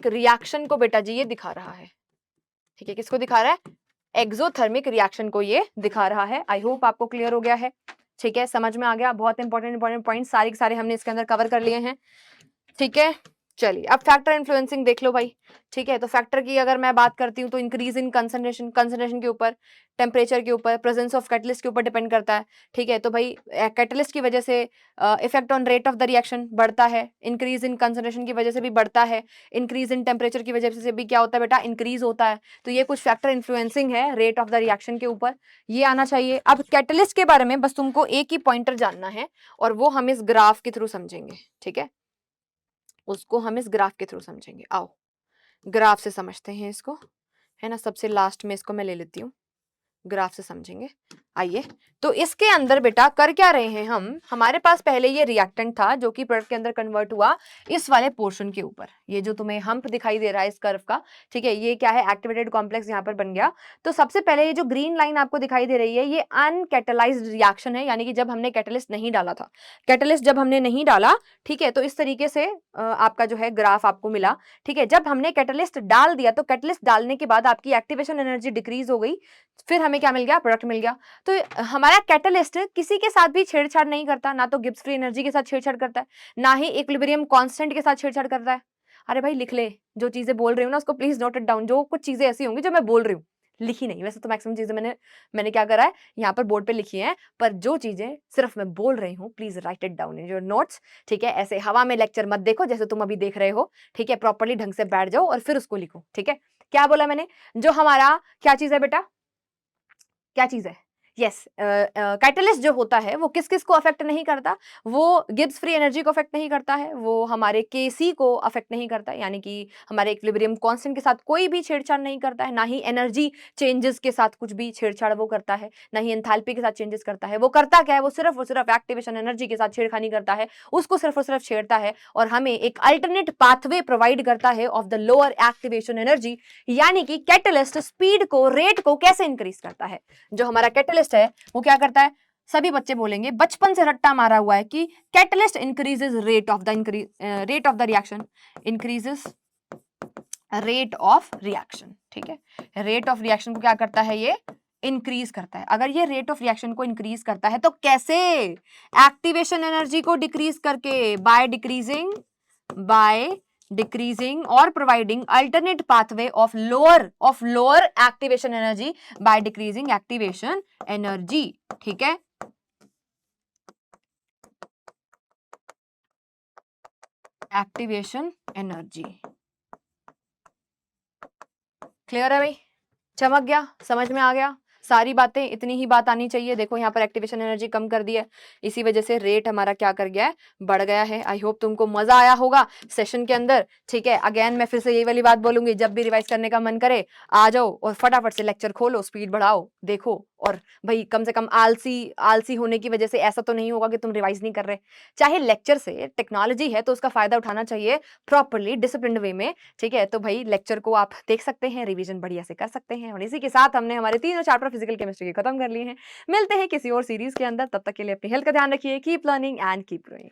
रिएक्शन को बेटा जी ये दिखा रहा है, ठीक है। किसको दिखा रहा है? एक्सोथर्मिक रिएक्शन को ये दिखा रहा है। आई होप आपको क्लियर हो गया है, ठीक है, समझ में आ गया। बहुत इंपॉर्टेंट पॉइंट सारे के सारे हमने इसके अंदर कवर कर लिए हैं, ठीक है। चलिए अब फैक्टर इन्फ्लुएंसिंग देख लो भाई, ठीक है। तो फैक्टर की अगर मैं बात करती हूँ तो इंक्रीज इन कंसंट्रेशन के ऊपर, टेम्परेचर के ऊपर, प्रेजेंस ऑफ कैटलिस्ट के ऊपर डिपेंड करता है, ठीक है। तो भाई कैटलिस्ट की वजह से effect on rate of the reaction बढ़ता है, इंक्रीज इन कंसंट्रेशन की वजह से भी बढ़ता है, इंक्रीज इन टेम्परेचर की वजह से भी क्या होता है बेटा? इंक्रीज होता है। तो ये कुछ फैक्टर इन्फ्लुएंसिंग है रेट ऑफ द रिएक्शन के ऊपर, ये आना चाहिए। अब कैटलिस्ट के बारे में बस तुमको एक ही पॉइंटर जानना है और वो हम इस ग्राफ के थ्रू समझेंगे, ठीक है, उसको हम इस ग्राफ के थ्रू समझेंगे। आओ ग्राफ से समझते हैं इसको, है ना। सबसे लास्ट में इसको मैं ले लेती हूँ, ग्राफ से समझेंगे। आइए, तो इसके अंदर बेटा कर क्या रहे हैं हम? हमारे पास पहले ये रिएक्टेंट था जो कि प्रोडक्ट के अंदर कन्वर्ट हुआ इस वाले पोर्शन के ऊपर, ये जो तुम्हें हम्प दिखाई दे रहा है इस कर्व का, ठीक है, ये क्या है? एक्टिवेटेड कॉम्प्लेक्स यहाँ पर बन गया। तो सबसे पहले ये जो ग्रीन लाइन आपको दिखाई दे रही है ये अनकैटलाइज्ड रिएक्शन है, यानी कि जब हमने कैटलिस्ट नहीं डाला था। कैटलिस्ट जब हमने नहीं डाला, ठीक है, तो इस तरीके से आपका जो है ग्राफ आपको मिला, ठीक है। जब हमने कैटलिस्ट डाल दिया तो कैटलिस्ट डालने के बाद आपकी एक्टिवेशन एनर्जी डिक्रीज हो गई, फिर हमें क्या मिल गया? प्रोडक्ट मिल गया। तो हमारा कैटलिस्ट किसी के साथ भी छेड़छाड़ नहीं करता, ना तो गिब्स फ्री एनर्जी के साथ छेड़छाड़ करता है, ना ही इक्विलिब्रियम कांस्टेंट के साथ छेड़छाड़ करता है। अरे भाई लिख ले, जो चीजें बोल रही हूँ ना उसको प्लीज नोट इट डाउन। जो कुछ चीजें ऐसी होंगी जो मैं बोल रही हूँ, लिखी नहीं, वैसे तो मैक्सिमम चीजें मैंने क्या करा है यहाँ पर बोर्ड पे लिखी है, पर जो चीजें सिर्फ मैं बोल रही हूँ please right it down in your notes, ठीक है। ऐसे हवा में लेक्चर मत देखो जैसे तुम अभी देख रहे हो, ठीक है। प्रॉपर्ली ढंग से बैठ जाओ और फिर उसको लिखो, ठीक है। क्या बोला मैंने? जो हमारा क्या चीज है बेटा? क्या चीज है? यस, कैटलिस्ट जो होता है वो किस किस को अफेक्ट नहीं करता? वो गिब्स फ्री एनर्जी को अफेक्ट नहीं करता है, वो हमारे केसी को अफेक्ट नहीं करता है, यानी कि हमारे इक्विलिब्रियम कांस्टेंट के साथ कोई भी छेड़छाड़ नहीं करता है, ना ही एनर्जी चेंजेस के साथ कुछ भी छेड़छाड़ वो करता है, ना ही एंथैल्पी के साथ चेंजेस करता है। वो करता क्या है? वो सिर्फ और सिर्फ एक्टिवेशन एनर्जी के साथ छेड़खानी करता है, उसको सिर्फ और सिर्फ छेड़ता है और हमें एक अल्टरनेट पाथवे प्रोवाइड करता है of the lower activation energy, यानी कि कैटलिस्ट स्पीड को, रेट को कैसे इंक्रीज करता है? जो हमारा कैटलिस्ट है वो क्या करता है? सभी बच्चे बोलेंगे, बचपन से रट्टा मारा हुआ है कि catalyst increases rate of the reaction, increases rate of reaction, ठीक है। रेट ऑफ रिएक्शन को क्या करता है? ये इंक्रीज करता है। अगर ये रेट ऑफ रिएक्शन को इंक्रीज करता है तो कैसे? एक्टिवेशन एनर्जी को डिक्रीज करके, bye decreasing or providing alternate pathway of lower activation energy by decreasing activation energy, ठीक है। एक्टिवेशन एनर्जी क्लियर है भाई? चमक गया? समझ में आ गया? सारी बातें, इतनी ही बात आनी चाहिए। देखो यहाँ पर एक्टिवेशन एनर्जी कम कर दी है, इसी वजह से रेट हमारा क्या कर गया है? बढ़ गया है। आई होप तुमको मजा आया होगा सेशन के अंदर, ठीक है। अगेन मैं फिर से यही वाली बात बोलूंगी, जब भी रिवाइज करने का मन करे आ जाओ और फटाफट से लेक्चर खोलो, स्पीड बढ़ाओ, देखो। और भाई कम से कम आलसी होने की वजह से ऐसा तो नहीं होगा कि तुम रिवाइज नहीं कर रहे। चाहे लेक्चर से टेक्नोलॉजी है तो उसका फायदा उठाना चाहिए प्रॉपरली डिसिप्लिन्ड वे में, ठीक है। तो भाई लेक्चर को आप देख सकते हैं, रिवीजन बढ़िया से कर सकते हैं। और इसी के साथ हमने हमारे 3 चैप्टर फिजिकल केमिस्ट्री के खत्म कर लिए हैं। मिलते हैं किसी और सीरीज के अंदर, तब तक के लिए अपनी हेल्थ का ध्यान रखिए। Keep learning and keep growing.